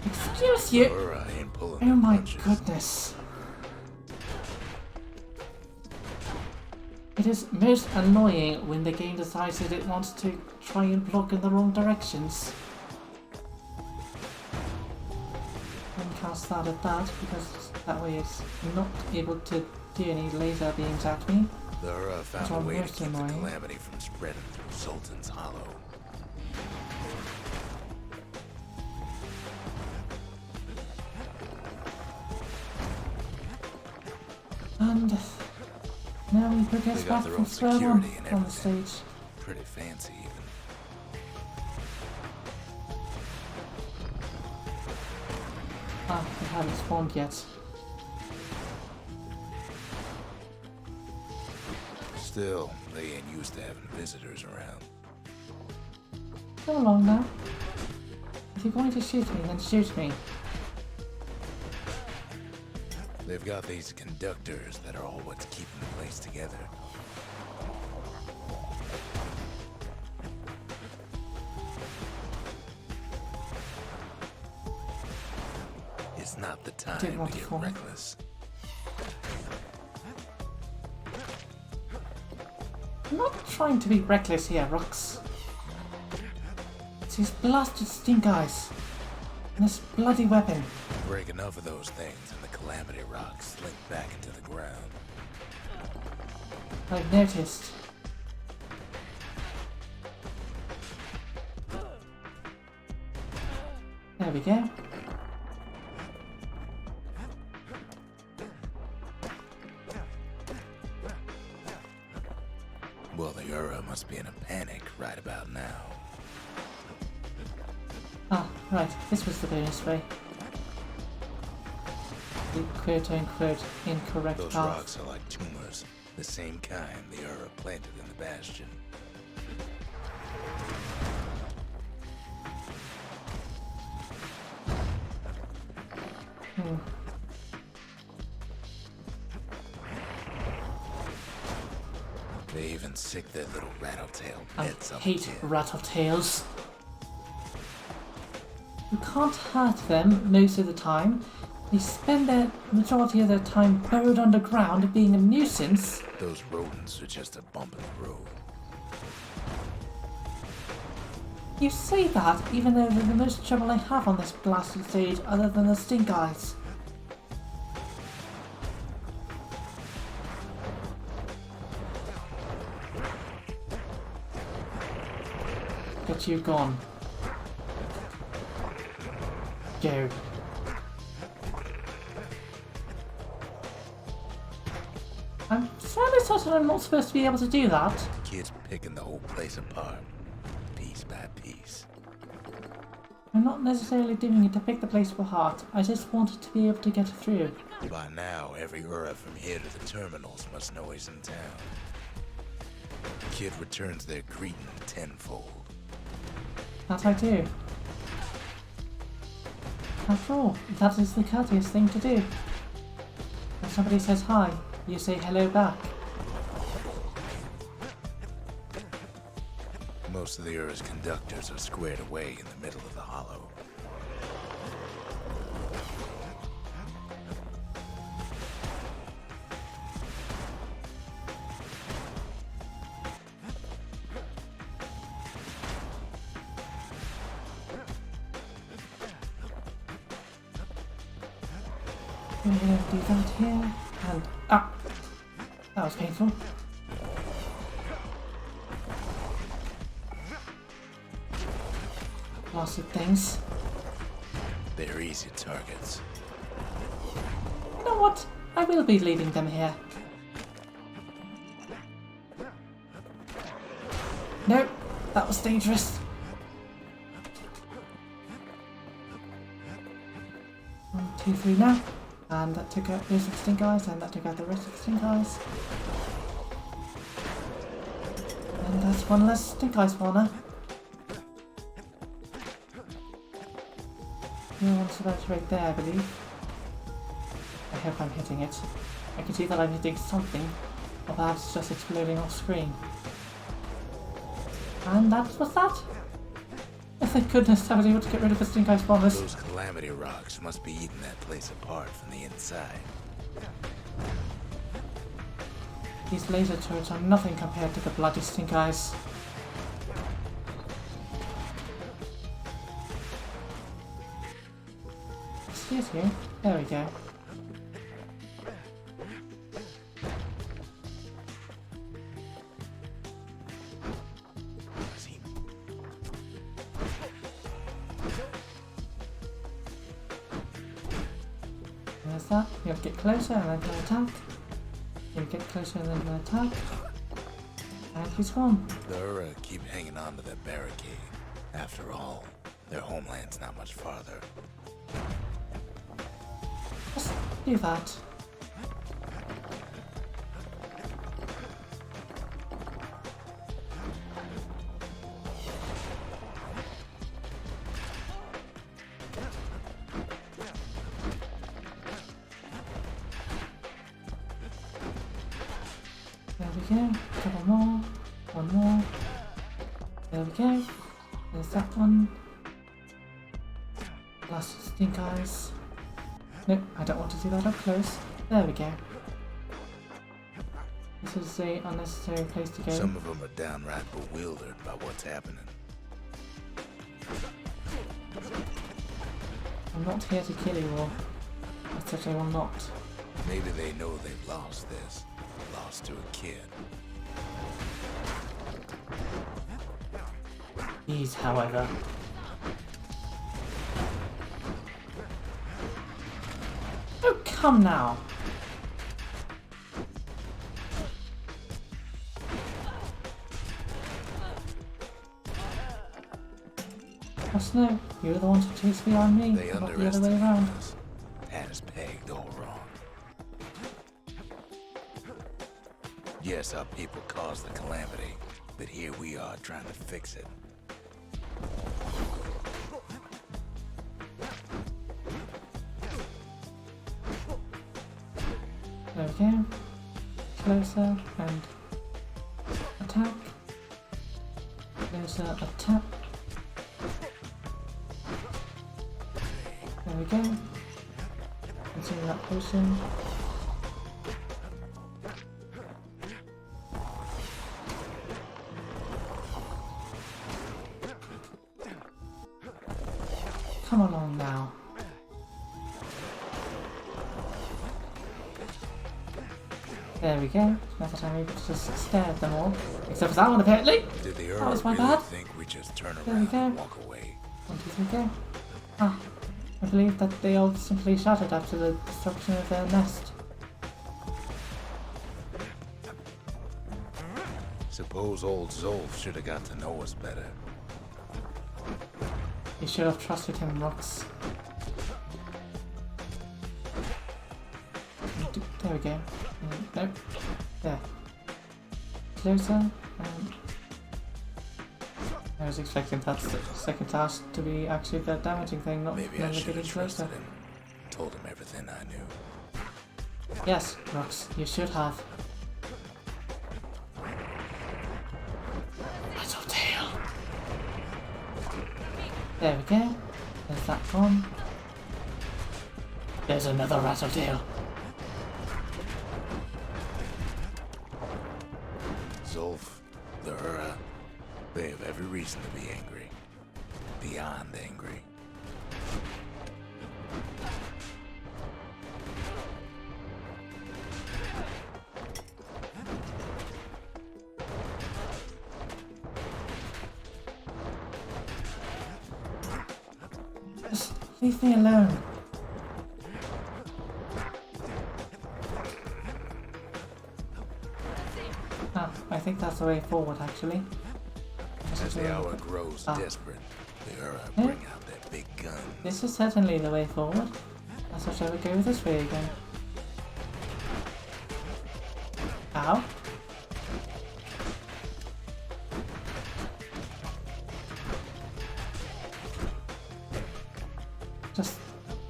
Excuse you! Or I ain't pulling Oh no my punches. goodness. It is most annoying when the game decides that it wants to try and block in the wrong directions. And cast that at that, because that way it's not able to do any laser beams at me. The Hura That's found a all way to most keep the annoying. calamity from spreading through Sultan's Hollow. And now we progress They got back their from own square one security and on the everything. stage. Pretty fancy, even. Ah, they haven't spawned yet. Still, they ain't used to having visitors around. Go along now. If you're going to shoot me, then shoot me. They've got these conductors that are all what's keeping the place together. It's not the time Didn't want to to get fall. reckless. I'm not trying to be reckless here, Rux. It's these blasted stink eyes. And this bloody weapon. Break enough of those things and the calamity rocks slink back into the ground. I've noticed. There we go. Well, the Hura must be in a panic right about now. Ah, right, this was the bonus way. The quote-unquote incorrect Those path. rocks are like tumors, the same kind the Hura planted in the Bastion. Hmm. They even sick their little rattletail I pets up hate here. rattletails. You can't hurt them most of the time. They spend the majority of their time buried underground being a nuisance. Those rodents are just a bump in the road. You say that even though they're the most trouble I have on this blasted stage other than the stink eyes. Get you gone. Go. I'm fairly certain I'm not supposed to be able to do that. The kid's picking the whole place apart, piece by piece. I'm not necessarily doing it to pick the place apart. I just wanted to be able to get through. By now, every Hura from here to the terminals must know he's in town. The kid returns their greeting tenfold. That I do. After all, that is the courteous thing to do. When somebody says hi, you say hello back. Most of the Hura's conductors are squared away in the middle of the hollow. We're gonna do that here, and ah! That was painful. Blasted things. They're easy targets. You know what? I will be leaving them here. No, that was dangerous. 1, 2, 3 now. And that took out those stink eyes, and that took out the rest of the stink eyes. And that's one less stink eye spawner. No, so that's right there, I believe. I hope I'm hitting it. I can see that I'm hitting something, or perhaps it's just exploding off screen. And that was that! Oh, thank goodness I was able to get rid of the stink ice bombers. Those calamity rocks must be eating that place apart from the inside. These laser turrets are nothing compared to the bloody stink ice. Excuse me. There we go. There's that. You have to get closer and then can attack. You get closer and then can attack. And he's gone. They're keep hanging on to that barricade. After all, their homeland's not much farther. Just do that. There we go. Couple more. One more. There we go. There's that one. Last stink eyes. Nope, I don't want to see that up close. There we go. This is a unnecessary place to go. Some of them are downright bewildered by what's happening. I'm not here to kill you all. I certainly will not. Maybe they know they've lost this. Lost to a kid. These, however. Oh, come now! Just no, you're the ones who chase behind me, They not the other way underestimate around. us. Had us pegged all wrong. Yes, our people caused the calamity, but here we are trying to fix it. There we go. Closer and attack. Closer, attack. There we go. Consume that potion. Come along now. There we go. Now that I'm able to just stare at them all. Except for that one, apparently. Did the That was Earth my really bad. think we just turn There we around and go. walk away? 1, 2, 3, go. Ah, I believe that they all simply shattered after the destruction of their nest. Suppose old Zolf should have got to know us better. You should have trusted him, Rox. There we go. Nope. There. Closer. And I was expecting that second task to be actually the damaging thing, not Maybe I never should getting have closer. trusted him. Told him everything I knew. Yes, Rox, you should have. Rattletail. There we go. There's that one. There's another Rattletail. Zolf, the Hura, they have every reason to be angry. Beyond angry. Just leave me alone. Ah, I think that's the way forward, actually. As the hour grows Ah. desperate, the Hura Yeah. bring out their big guns. This is certainly the way forward. I thought I would go this way again. Ow. Just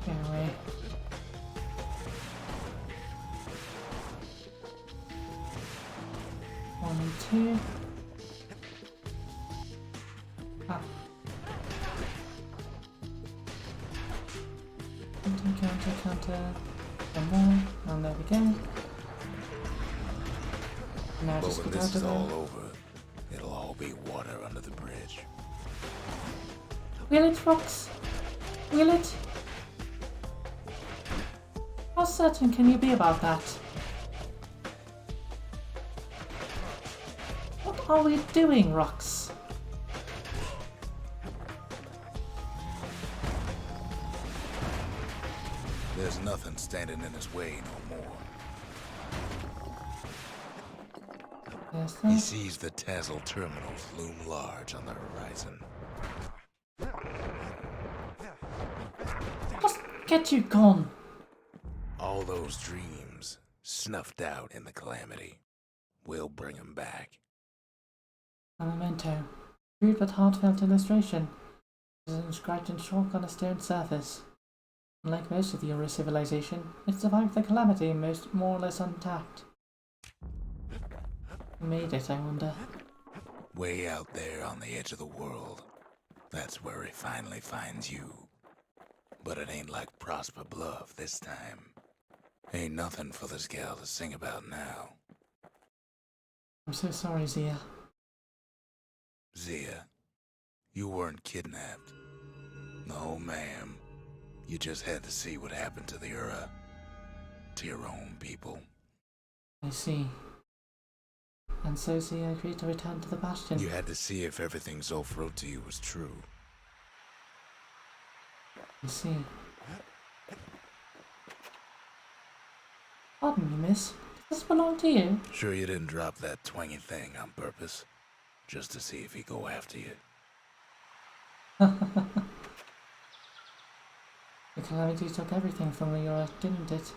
go away. One, two. Up. Counter. One more. And there we go. Now But just when get this out is of there. all over, it'll all be water under the bridge. Will it, Fox? Will it? How certain can you be about that? What are we doing, Rox? There's nothing standing in his way no more. There's He that. sees the Tassel terminals loom large on the horizon. Just get you gone. All those dreams, snuffed out in the calamity, we'll bring him back. A memento. Crude but heartfelt illustration. It is inscribed in chalk on a stone surface. Unlike most of the Euro civilization, it survived the calamity more or less intact. Who made it, I wonder? Way out there on the edge of the world. That's where he finally finds you. But it ain't like Prosper Bluff this time. Ain't nothing for this gal to sing about now. I'm so sorry, Zia. Zia, you weren't kidnapped. No, ma'am. You just had to see what happened to the Ura. To your own people. I see. And so Zia agreed to return to the Bastion. You had to see if everything Zolf wrote to you was true. I see. Pardon me, miss. Does this belong to you? Sure you didn't drop that twangy thing on purpose? Just to see if he'd go after you? The calamity took everything from the Earth, didn't it?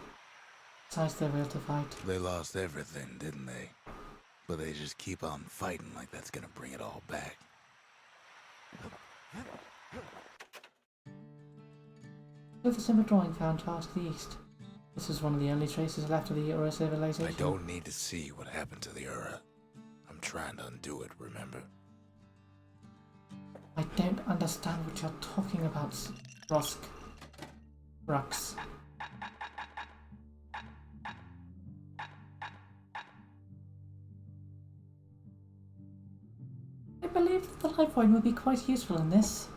Besides their will to fight. They lost everything, didn't they? But they just keep on fighting like that's gonna bring it all back. With a simple drawing found far to the east. This is one of the only traces left of the Euro civilization. I don't need to see what happened to the Ura. I'm trying to undo it, remember? I don't understand what you're talking about, Rux. I believe that the life wine would be quite useful in this.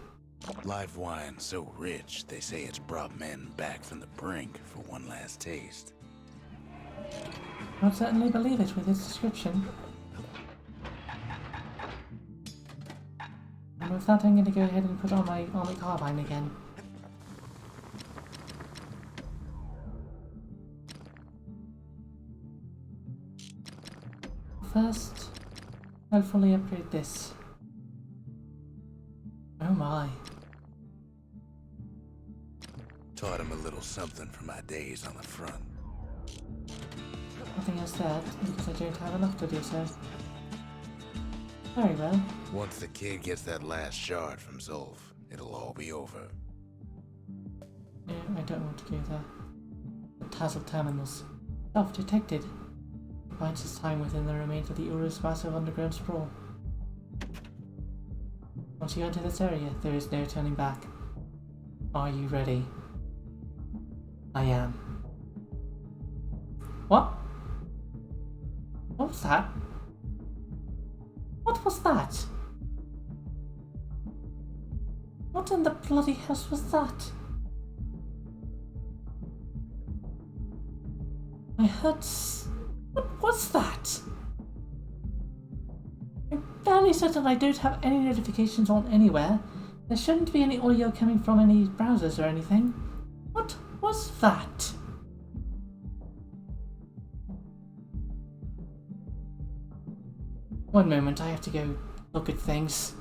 Live wine so rich, they say it's brought men back from the brink for one last taste. I'd certainly believe it with its description. And with that, I'm going to go ahead and put on my army carbine again. First, I'll fully upgrade this. Oh my. Taught him a little something from my days on the front. Nothing else there, because I don't have enough to do so. Very well. Once the kid gets that last shard from Zolf, it'll all be over. No, I don't want to go there. The Tassel terminals. Self-detected. Bides his time within the remains of the Urus massive underground sprawl. Once you enter this area, there is no turning back. Are you ready? I am. What? What was that? What was that? What in the bloody house was that? I heard What was that? I'm fairly certain I don't have any notifications on anywhere. There shouldn't be any audio coming from any browsers or anything. What was that? One moment, I have to go look at things.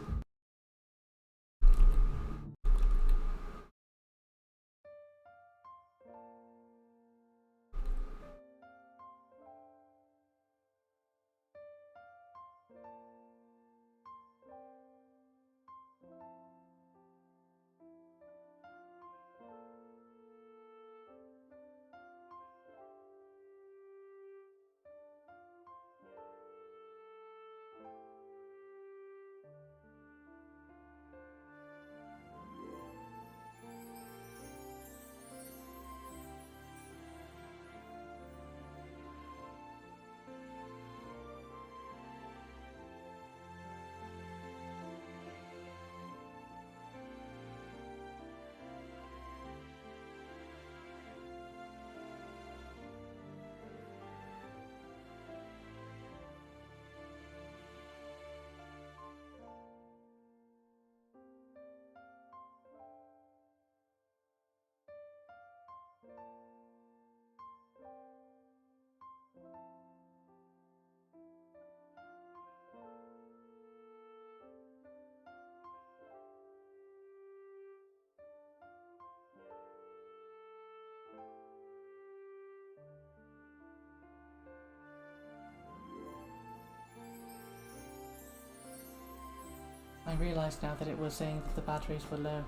I realised now that it was saying that the batteries were low.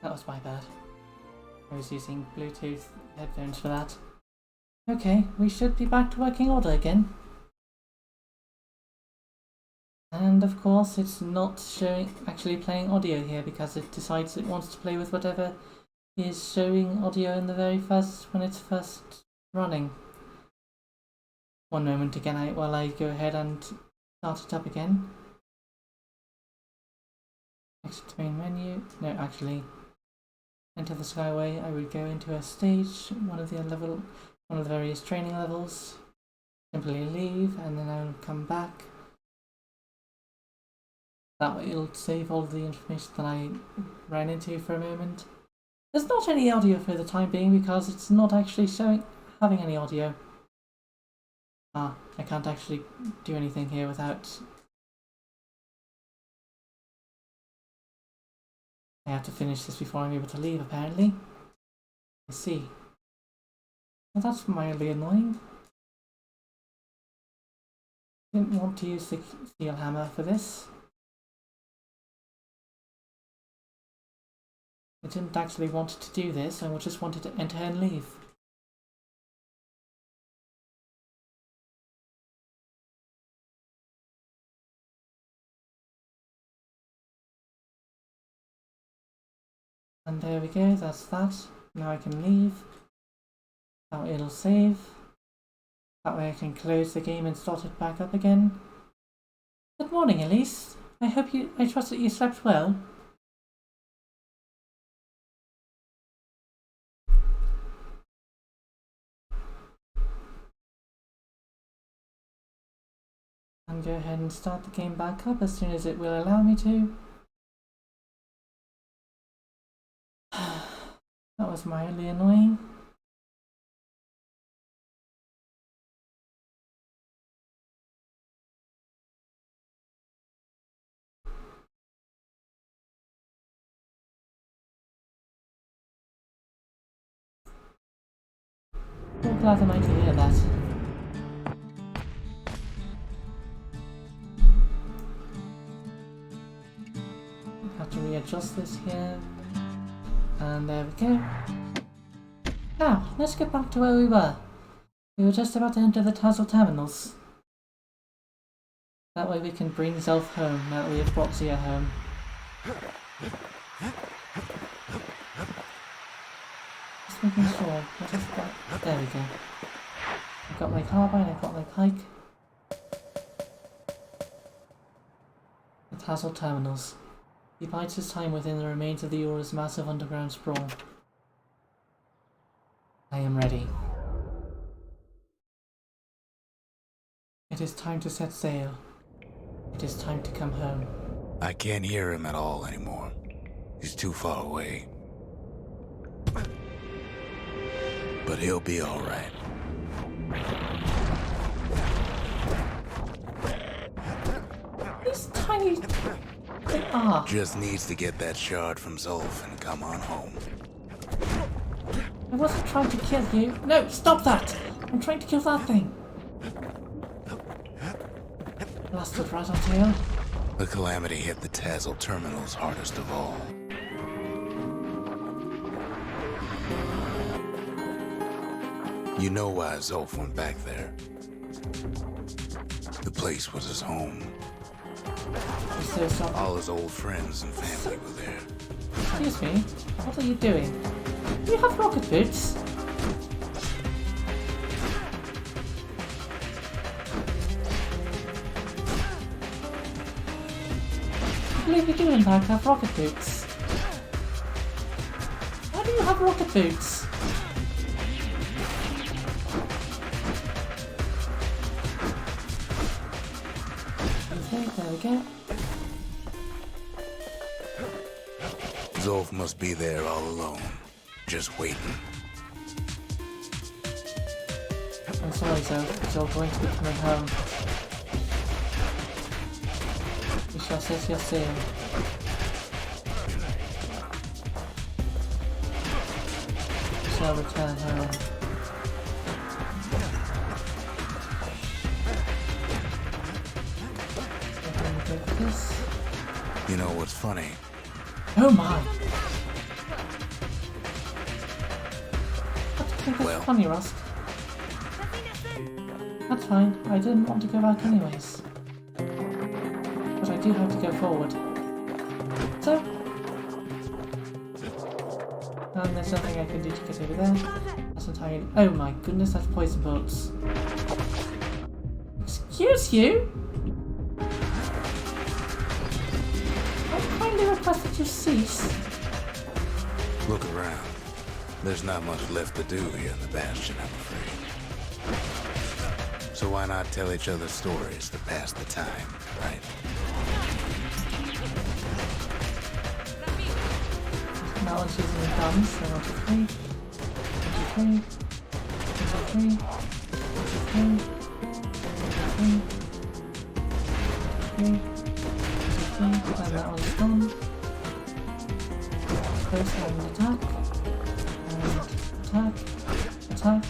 That was my bad. I was using Bluetooth headphones for that. Okay, we should be back to working order again. And of course it's not actually playing audio here because it decides it wants to play with whatever is showing audio in the when it's first running. One moment again while I go ahead and start it up again. Exit to main menu. No, actually, enter the Skyway. I would go into a stage, one of the various training levels. Simply leave, and then I'll come back. That way it'll save all of the information that I ran into for a moment. There's not any audio for the time being because it's not actually having any audio. I can't actually do anything here without... I have to finish this before I'm able to leave, apparently. I see. Well, that's mildly annoying. Didn't want to use the steel hammer for this. I didn't actually want to do this, I just wanted to enter and leave. And there we go, that's that. Now I can leave. Now it'll save. That way I can close the game and start it back up again. Good morning, Elise. I trust that you slept well. And go ahead and start the game back up as soon as it will allow me to. That was mildly annoying. So glad am I to hear that. Have to readjust this here. And there we go. Now, let's get back to where we were. We were just about to enter the Tassel Terminals. That way we can bring Zelf home, now that we have brought Zia home. Just making sure. What is that? There we go. I've got my carbine, I've got my pike. The Tassel Terminals. He bides his time within the remains of the Aura's massive underground sprawl. I am ready. It is time to set sail. It is time to come home. I can't hear him at all anymore. He's too far away. But he'll be all right. These tiny... They are. Just needs to get that shard from Zolf and come on home. I wasn't trying to kill you. No, stop that! I'm trying to kill that thing. Blasted rat on tail. The calamity hit the Tassel terminals hardest of all. You know why Zolf went back there. The place was his home. All his old friends and family were there. Excuse me, what are you doing? Do you have rocket boots? I believe you do in fact have rocket boots. Why do you have rocket boots? Okay, there we go. Zolf must be there all alone, just waiting. I'm sorry, Zolf, but you're going to be coming home. We shall set your sail. We shall return home. We're going to go for this. You know what's funny? Oh my! What do you think is funny, Rust? That's fine. I didn't want to go back anyways. But I do have to go forward. So... and there's nothing I can do to get over there. That's entirely... oh my goodness, that's poison bolts. Excuse you? I kindly request that you cease. Look around. There's not much left to do here in the Bastion, I'm afraid. So why not tell each other stories to pass the time, right? That one's using the guns, so 1, 2, 3. 1, 2, 3. 1, 2, 3. 1, 2, 3. 1, 2, 3. 1, 2, 3. And that one's done. Close and attack. And attack. Attack.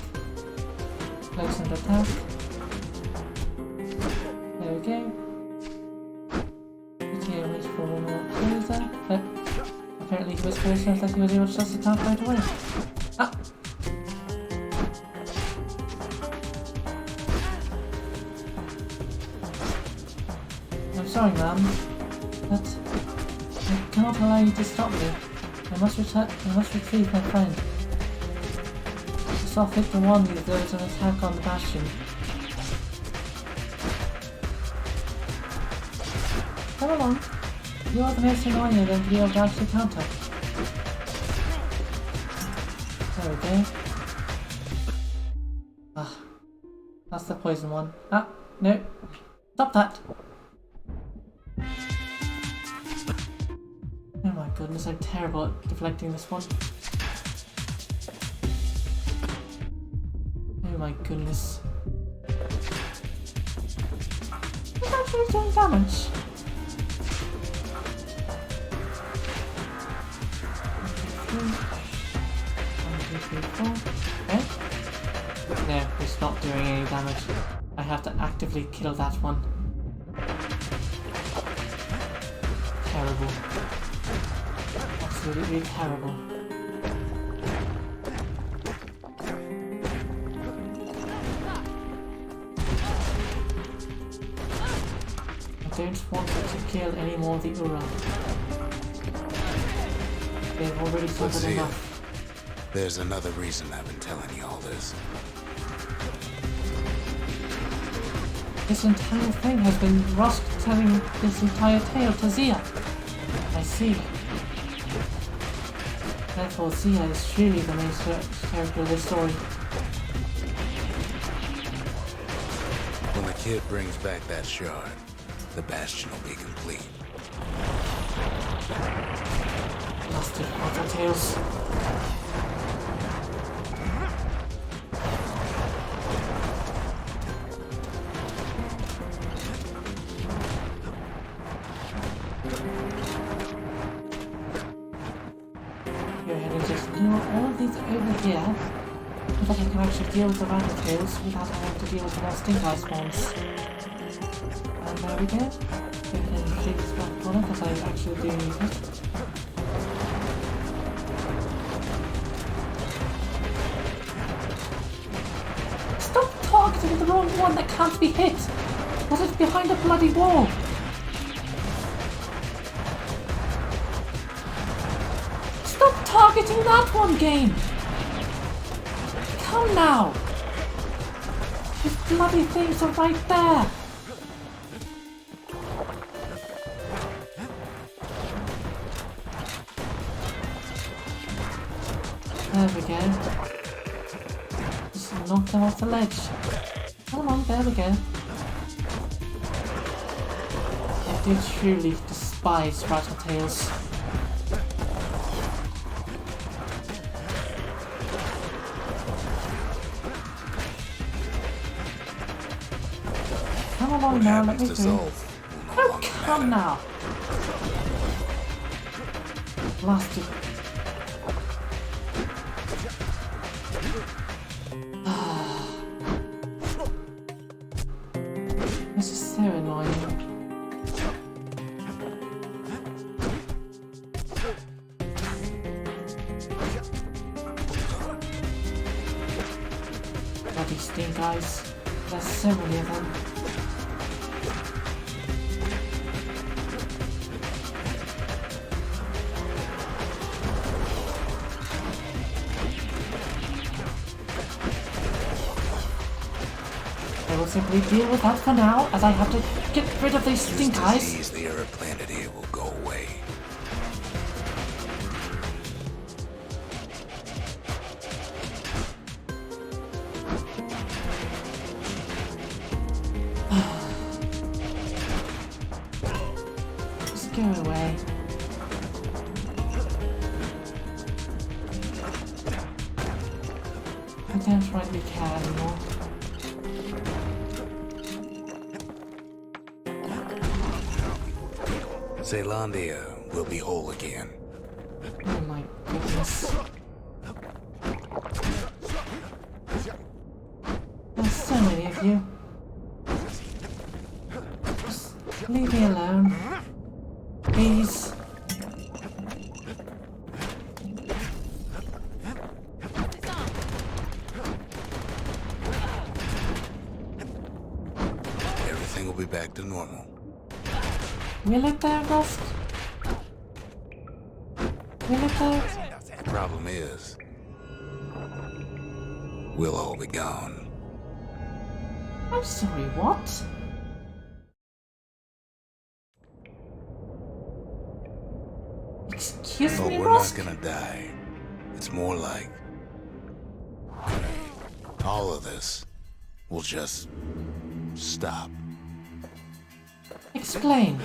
Close and attack. There we go. Okay, wait for one more closer. But apparently he was close enough that he was able to just attack right away. Ah! I'm sorry, ma'am, but I cannot allow you to stop me. I must retrieve my friend. I saw fit to warn you that there was an attack on the Bastion. Come along. You are the most annoying than to be able to actually counter. There we go. Ah. That's the poison one. Ah, no. Stop that! Oh my goodness, I'm terrible at deflecting this one. Oh my goodness. It's actually doing damage. 1, 2, 3, 4. Okay. No, it's not doing any damage. I have to actively kill that one. Terrible. Absolutely terrible. I don't want to kill any more of the Ura. They've already suffered enough. There's another reason I've been telling you all this. This entire thing has been Rusk telling this entire tale to Zia. I see. Therefore, Zia is truly the main character of this story. When the kid brings back that shard, the Bastion will be complete. Blasted Ottertails. Go ahead and just lure all of these over here so that I can actually deal with the Rattletails without having to deal with the more stink eye spawns. And there we go. Go ahead and take this back corner because I actually do need it. Stop targeting the wrong one that can't be hit! That is behind a bloody wall! Stop targeting that one, game! Come now! His bloody things are right there! There we go. Just knock them off the ledge. Come on, there we go. I do truly despise Rattletails. Come along now, let me through. Oh, come now! Blasted. This is so annoying. stink eyes. There's so many of them. I will simply deal with that for now, as I have to get rid of these stink eyes. This disease the Earth planet here will go away. Just go away. I don't rightly care anymore. Zealandia will be whole again. Oh my goodness. There's so many of you. Just leave me alone. Please. Everything will be back to normal. Will it there, Rust? Will it there? The problem is, we'll all be gone. I'm sorry, what? Excuse But me, we're Rust? not gonna die. It's more like all of this will just stop. Explain.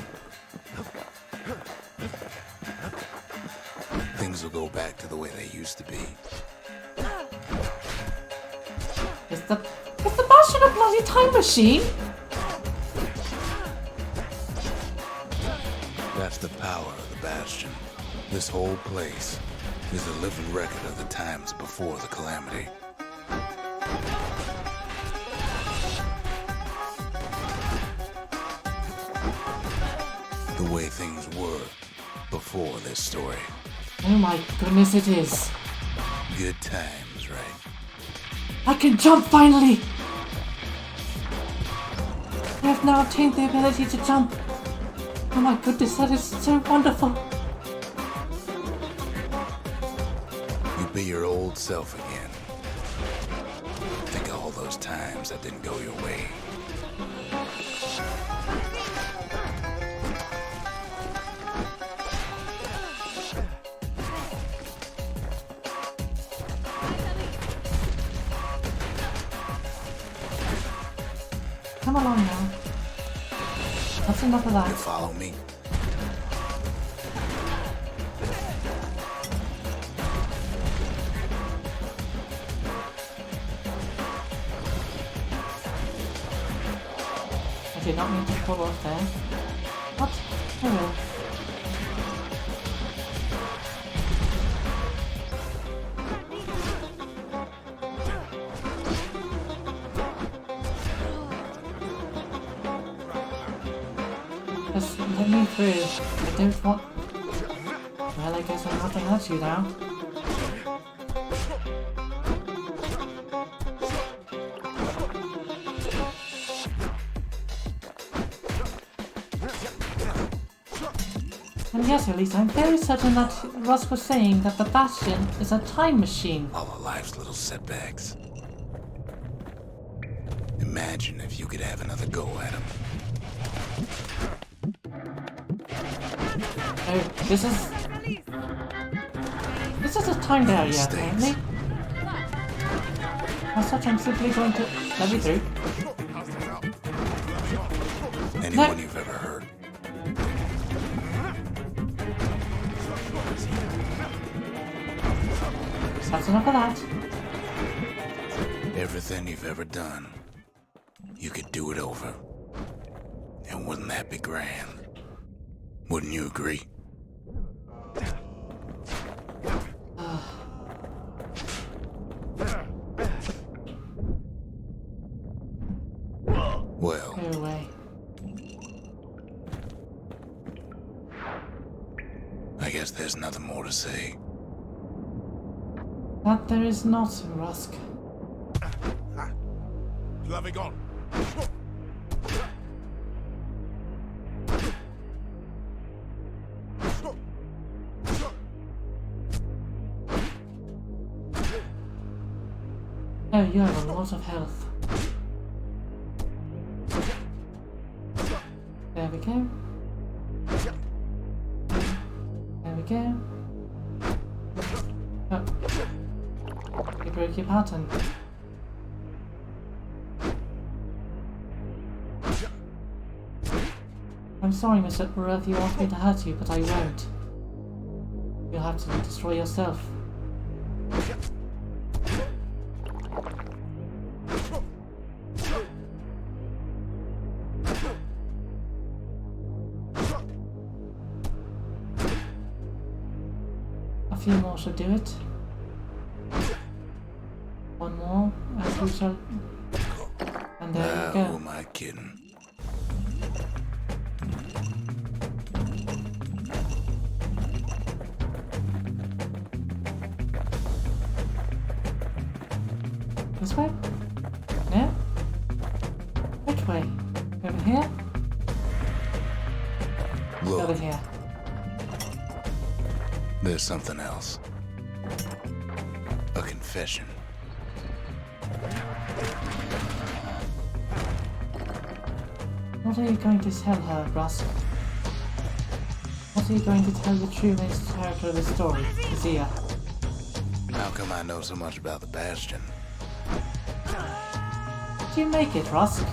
Things will go back to the way they used to be. Is the Bastion a bloody time machine? That's the power of the Bastion. This whole place is a living record of the times before the calamity. The way things were before this story. Oh my goodness, it is. Good times, right? I can jump finally! I have now obtained the ability to jump. Oh my goodness, that is so wonderful. You'd be your old self again. Think of all those times that didn't go your way. Come along now. That's enough of You that. follow me? I did not mean to pull off there. What? Oh well. Just let me through. I don't want... Well, I guess I'll have to hurt you now. And yes, Elise, I'm very certain that Russ was saying that the Bastion is a time machine. All of life's little setbacks. Imagine if you could have another go at him. Oh, this is a timed area, Mistakes. apparently. As such, I'm simply going to let me through. Anyone you've ever heard. That's enough of that. Everything you've ever done, you could do it over. And wouldn't that be grand? Wouldn't you agree? Well, Go away. I guess there's nothing more to say. That there is not, Rusk. Navigon. Oh, you have a lot of health. There we go. There we go. Oh. You broke your pattern. I'm sorry, Mr. Ruth, you asked me to hurt you, but I won't. You'll have to destroy yourself. A few more should do it. One more, and we shall... And there we go. Who am I kidding? This way? No? Which way? Over here? Look, Over here. there's something else. A confession. What are you going to tell her, Rusk? What are you going to tell the true main character of the story, Zia? How come I know so much about the Bastion? Did you make it, Rusk?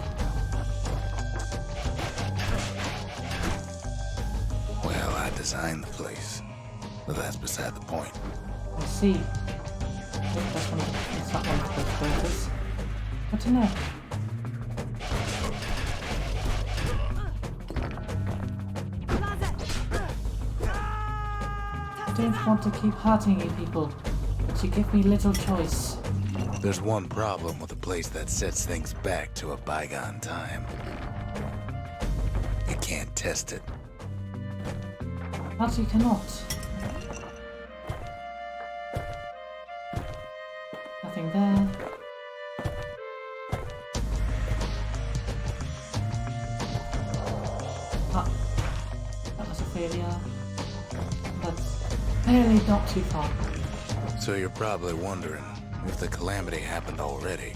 Well, I designed the place, but that's beside the point. I see. I think that's one of the, it's not one of the photos. What to know? I don't want to keep hurting you people, but you give me little choice. There's one problem with a place that sets things back to a bygone time. You can't test it. But you cannot. Nothing there. Ah, that was a failure. That's barely not too far. So you're probably wondering if the calamity happened already.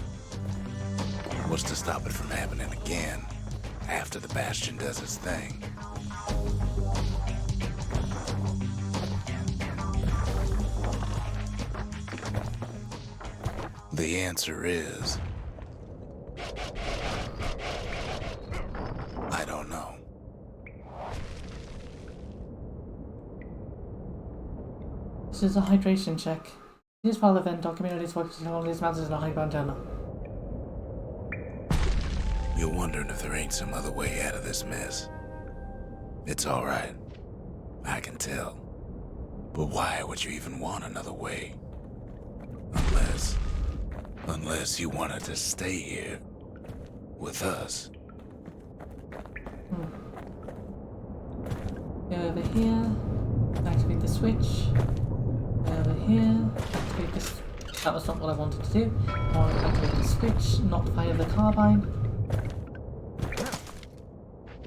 What's to stop it from happening again after the Bastion does its thing? The answer is... I don't know. This is a hydration check. Please file event document these works on these matters in a high ground journal. You're wondering if there ain't some other way out of this mess. It's alright. I can tell. But why would you even want another way? Unless you wanted to stay here with us. Go over here, activate the switch. Go over here, activate this. That was not what I wanted to do. I want to activate the switch, not fire the carbine.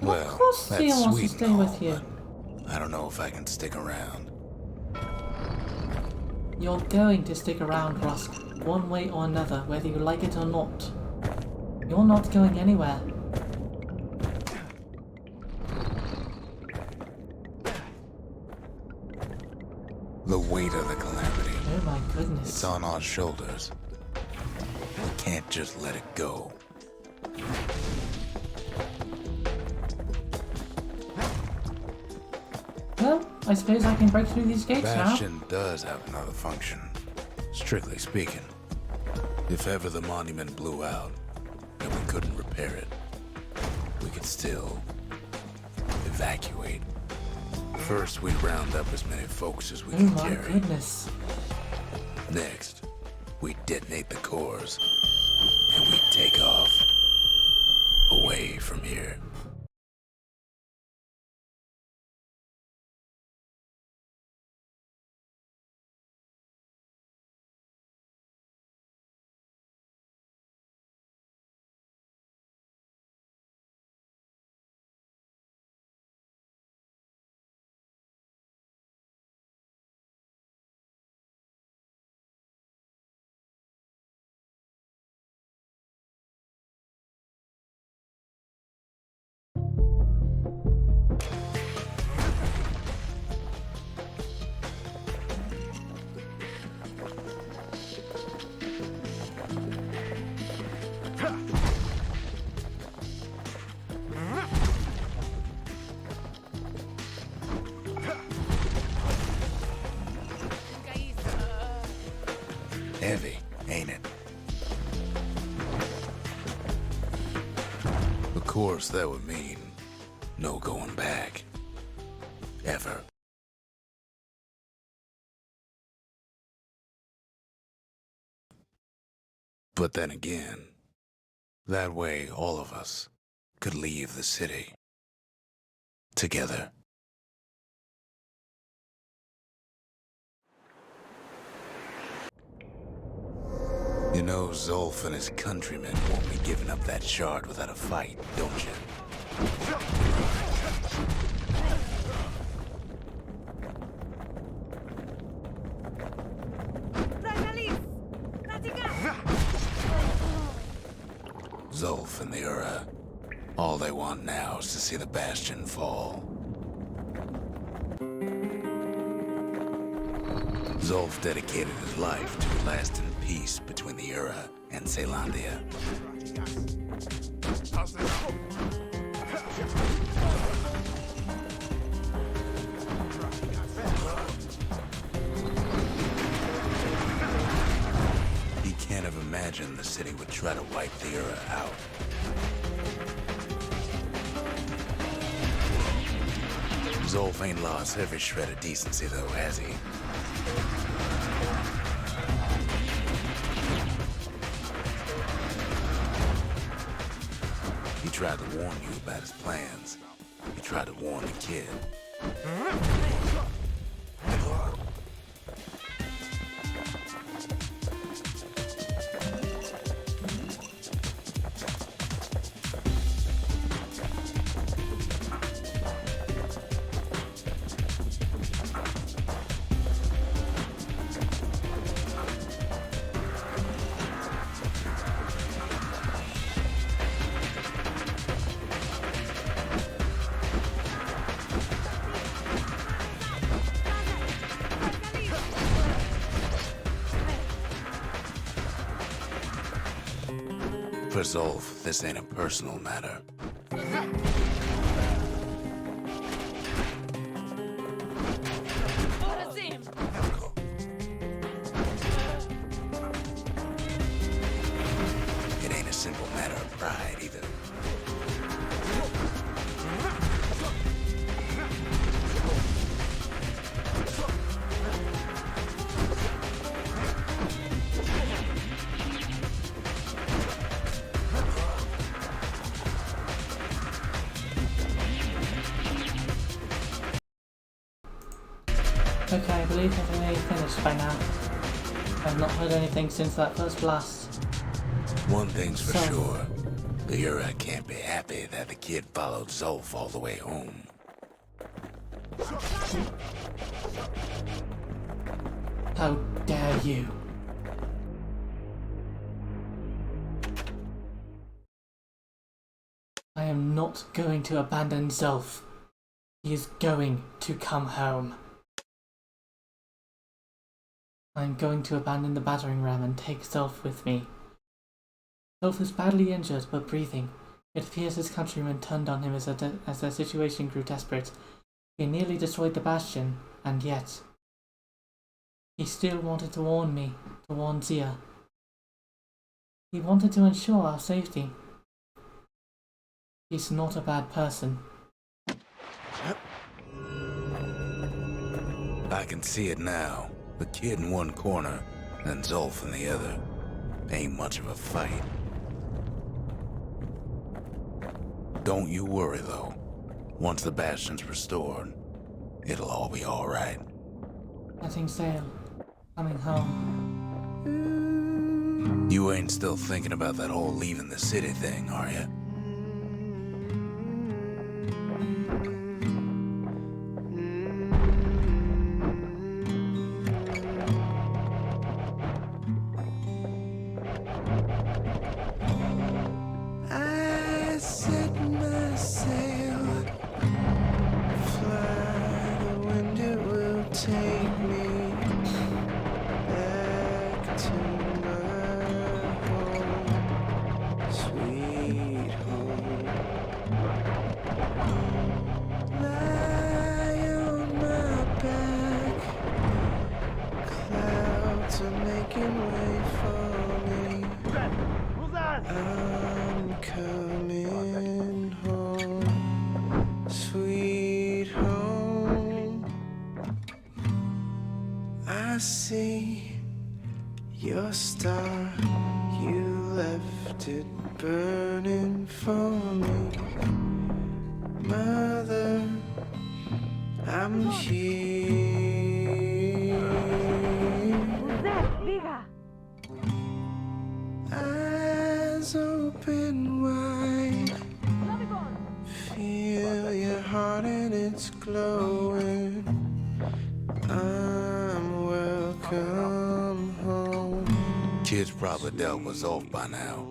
Well, of course that's Zia wants to sweet stay and all, with you. but I don't know if I can stick around. You're going to stick around, Rusk, one way or another, whether you like it or not. You're not going anywhere. The weight of the calamity, Oh my goodness. it's on our shoulders. We can't just let it go. Well, I suppose I can break through these gates Bastion does have another function, strictly speaking. If ever the monument blew out and we couldn't repair it, we could still evacuate. First, we'd round up as many folks as we now. Oh could my carry. goodness. Next, we detonate the cores, and we take off away from here. heavy, ain't it? Of course, that would mean no going back. Ever. But then again, that way all of us could leave the city. Together. You know, Zolf and his countrymen won't be giving up that shard without a fight, don't you? Zolf and the Ura, all they want now is to see the Bastion fall. Zolf dedicated his life to a lasting peace between the Ura and Caelondia. He can't have imagined the city would try to wipe the Ura out. Zolf ain't lost every shred of decency though, has he? He tried to warn you about his plans. He tried to warn the kid. For Zolf, this ain't a personal matter. It ain't a simple matter of pride either. Okay, I believe I may have finished by now. I've not heard anything since that first blast. One thing's for sure. The Ura can't be happy that the kid followed Zolf all the way home. How dare you? I am not going to abandon Zolf. He is going to come home. I'm going to abandon the battering ram and take Zolf with me. Zolf is badly injured but breathing. It appears his countrymen turned on him as their situation grew desperate. He nearly destroyed the Bastion, and yet he still wanted to warn me, to warn Zia. He wanted to ensure our safety. He's not a bad person. I can see it now. The kid in one corner, and Zolf in the other. Ain't much of a fight. Don't you worry, though. Once the Bastion's restored, it'll all be alright. Letting sail. Coming home. You ain't still thinking about that whole leaving the city thing, are you? Making way I see your star, you left it burning for me. Mother, I'm here. Eyes open wide, feel your heart and it's glowing. I'm welcome home. Kid's probably dealt with Zolf by now.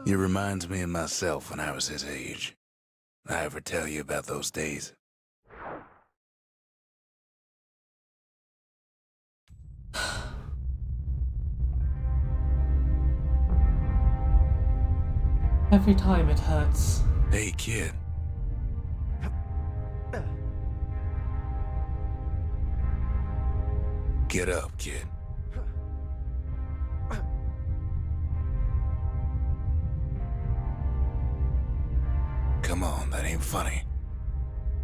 He reminds me of myself when I was his age. I ever tell you about those days? Every time it hurts. Hey, kid. Get up, kid. Come on, that ain't funny.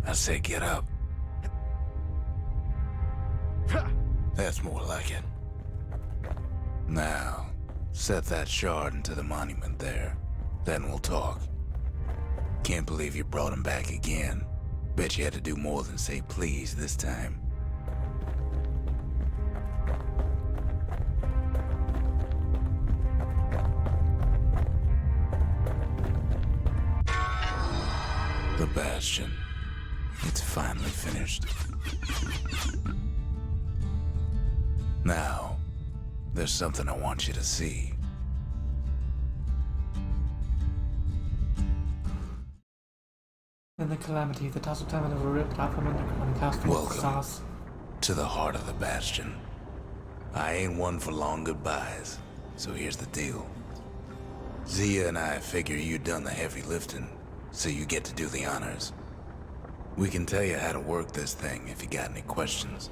I say get up. That's more like it. Now, set that shard into the monument there. Then we'll talk. Can't believe you brought him back again. Bet you had to do more than say please this time. The Bastion. It's finally finished. Now, there's something I want you to see. In the calamity, the tassel terminal were ripped out from underground and cast towards the Welcome stars. to the heart of the Bastion. I ain't one for long goodbyes, so here's the deal. Zia and I figure you done the heavy lifting, so you get to do the honors. We can tell you how to work this thing if you got any questions.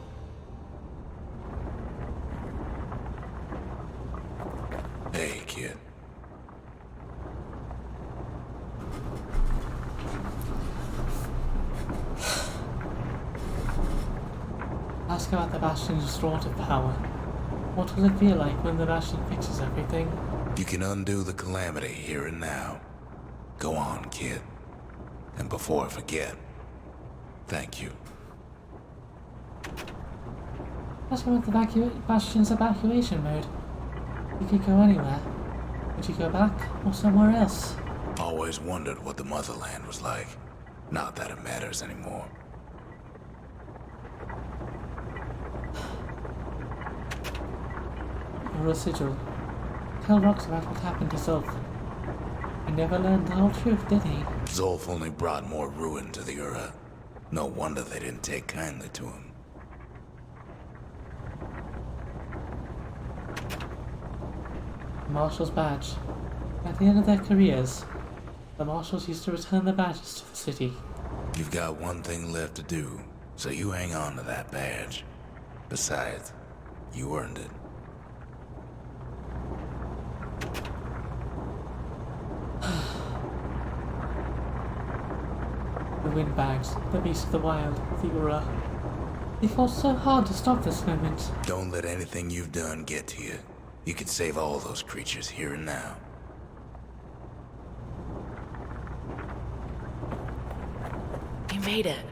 Hey, kid. Ask about the Bastion's restorative power. What will it feel like when the Bastion fixes everything? You can undo the calamity here and now. Go on, kid. And before I forget, thank you. Ask about the Bastion's evacuation mode. You could go anywhere. Would you go back or somewhere else? Always wondered what the motherland was like. Not that it matters anymore. Or a sigil. Tell Rox about what happened to Zolf. He never learned the whole truth, did he? Zolf only brought more ruin to the Ura. No wonder they didn't take kindly to him. The Marshal's badge. At the end of their careers, the Marshals used to return the badges to the city. You've got one thing left to do, so you hang on to that badge. Besides, you earned it. The windbags, the beasts of the wild, the Ura. They fought so hard to stop this moment. Don't let anything you've done get to you. You can save all those creatures here and now. You made it.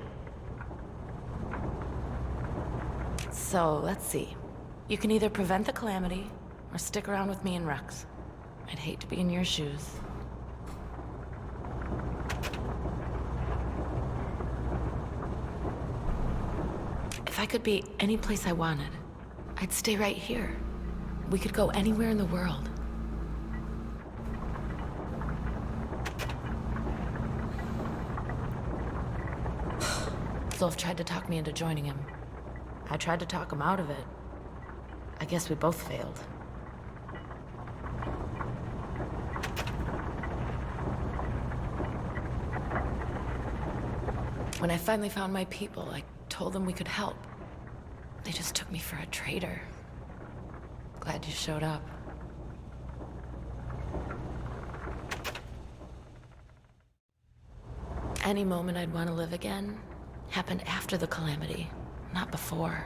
So, let's see. You can either prevent the calamity, or stick around with me and Rex. I'd hate to be in your shoes. If I could be any place I wanted, I'd stay right here. We could go anywhere in the world. Zolf tried to talk me into joining him. I tried to talk him out of it. I guess we both failed. When I finally found my people, I told them we could help. They just took me for a traitor. Glad you showed up. any moment I'd want to live again happened after the calamity, not before.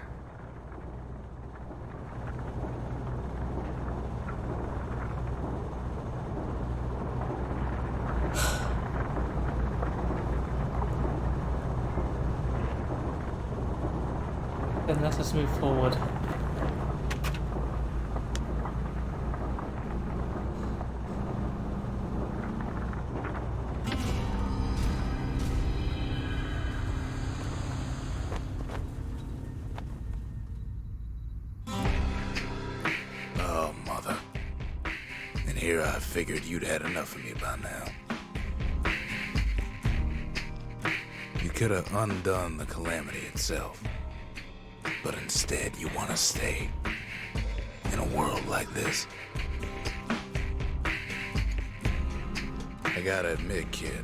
Then let us move forward. Oh, mother. And here I figured you'd had enough of me by now. You could have undone the calamity itself. But instead, you want to stay in a world like this. I gotta admit, kid,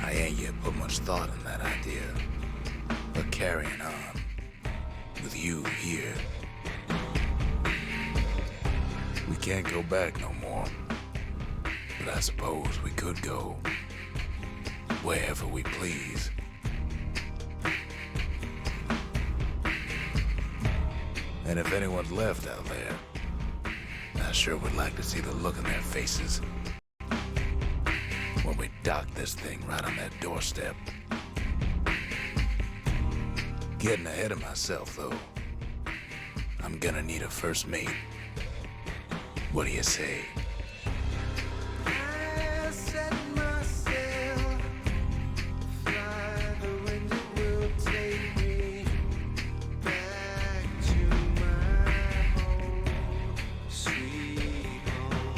I ain't yet put much thought in that idea. But carrying on with you here, we can't go back no more. But I suppose we could go wherever we please. And if anyone's left out there, I sure would like to see the look in their faces when we dock this thing right on that doorstep. Getting ahead of myself, though. I'm gonna need a first mate. What do you say? I set myself, fly the wind, it will take me back to my home, sweet home.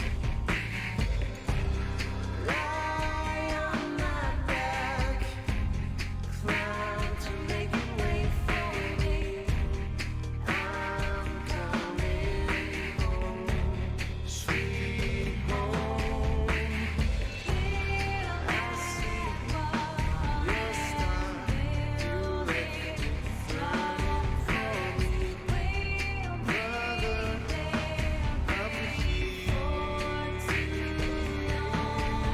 Lie on my back, climb to make it wait for me. I'm coming home, sweet home. I see your star, you left it flooding for me. Brother, I'm here too long.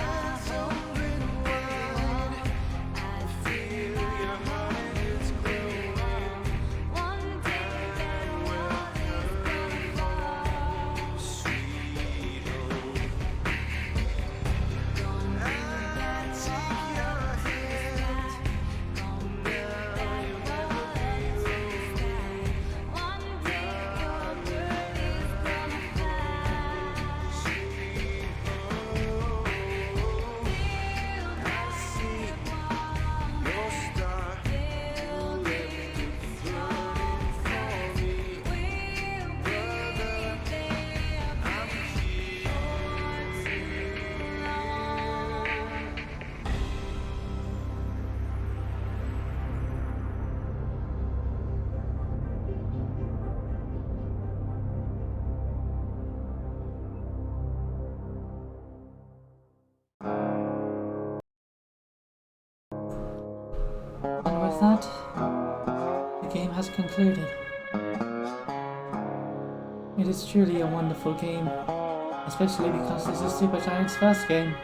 Eyes open wide, I feel your heart is glowing. One day that wall is gonna fall, sweet home. I take your hand, now you'll never be alone. One day your bird is gonna fly, sweet home. I see your star, you left it flooding for me. Brother, I'm here too long. And with that, the game has concluded. It is truly a wonderful game, especially because this is Supergiant's first game.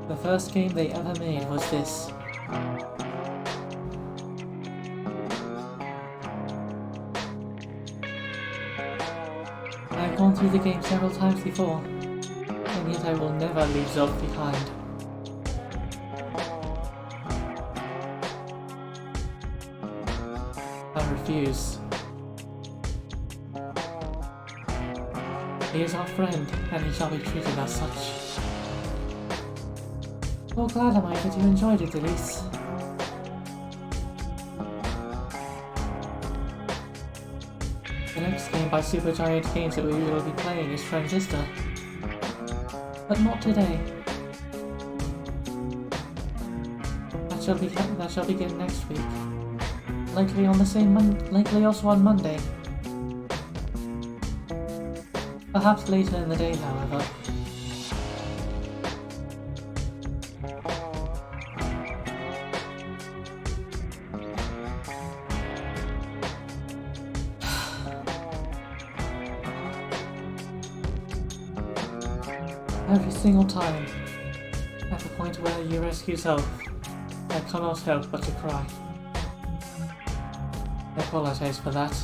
The first game they ever made was this. I've gone through the game several times before, and yet I will never leave Zog behind. I refuse. He is our friend, and he shall be treated as such. Oh, glad am I that you enjoyed it, Elise. The next game game by Supergiant Games that we will be playing is Transistor. But not today. That shall begin next week. Likely on the same likely also on Monday. Perhaps later in the day, however. Every single time, at the point where you rescue self, I cannot help but to cry. I apologize for that.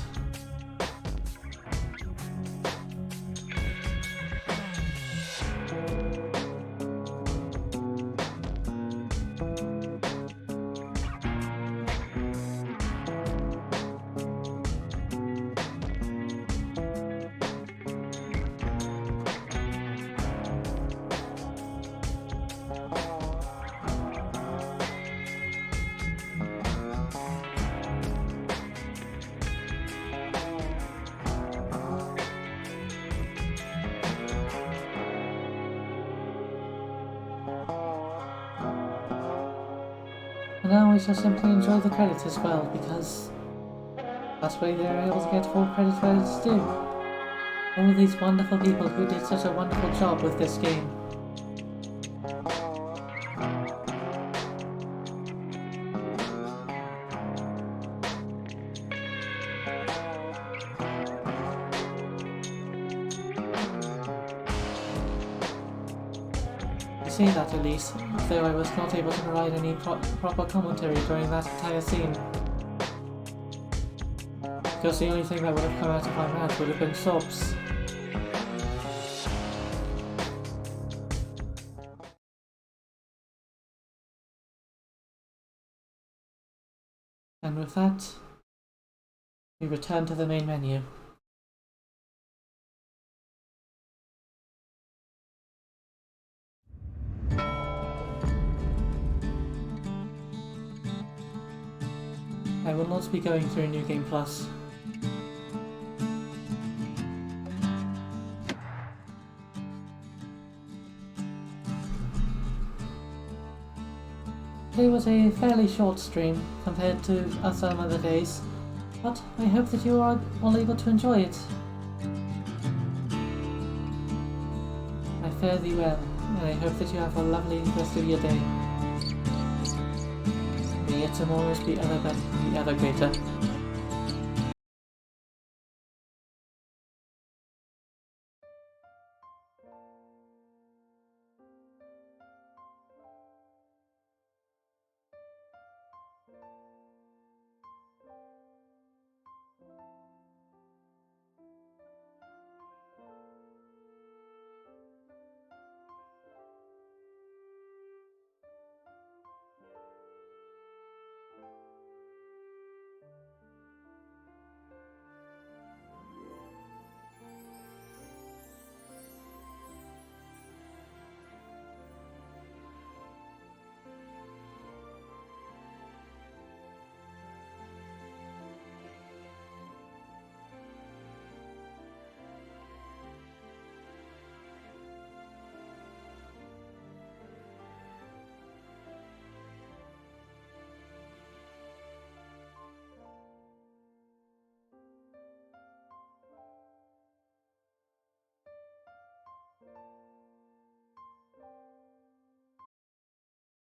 And now I shall simply enjoy the credits as well, because that way they're able to get full credit where it's due. All of these wonderful people who did such a wonderful job with this game. I say that at least, though I was not able to provide any proper commentary during that entire scene. Because the only thing that would have come out of my mouth would have been sobs. And with that, we return to the main menu. I will not be going through New Game Plus. Today was a fairly short stream compared to some other days, but I hope that you are all able to enjoy it. I fare thee well, and I hope that you have a lovely rest of your day. May your tomorrows be ever better, be ever greater.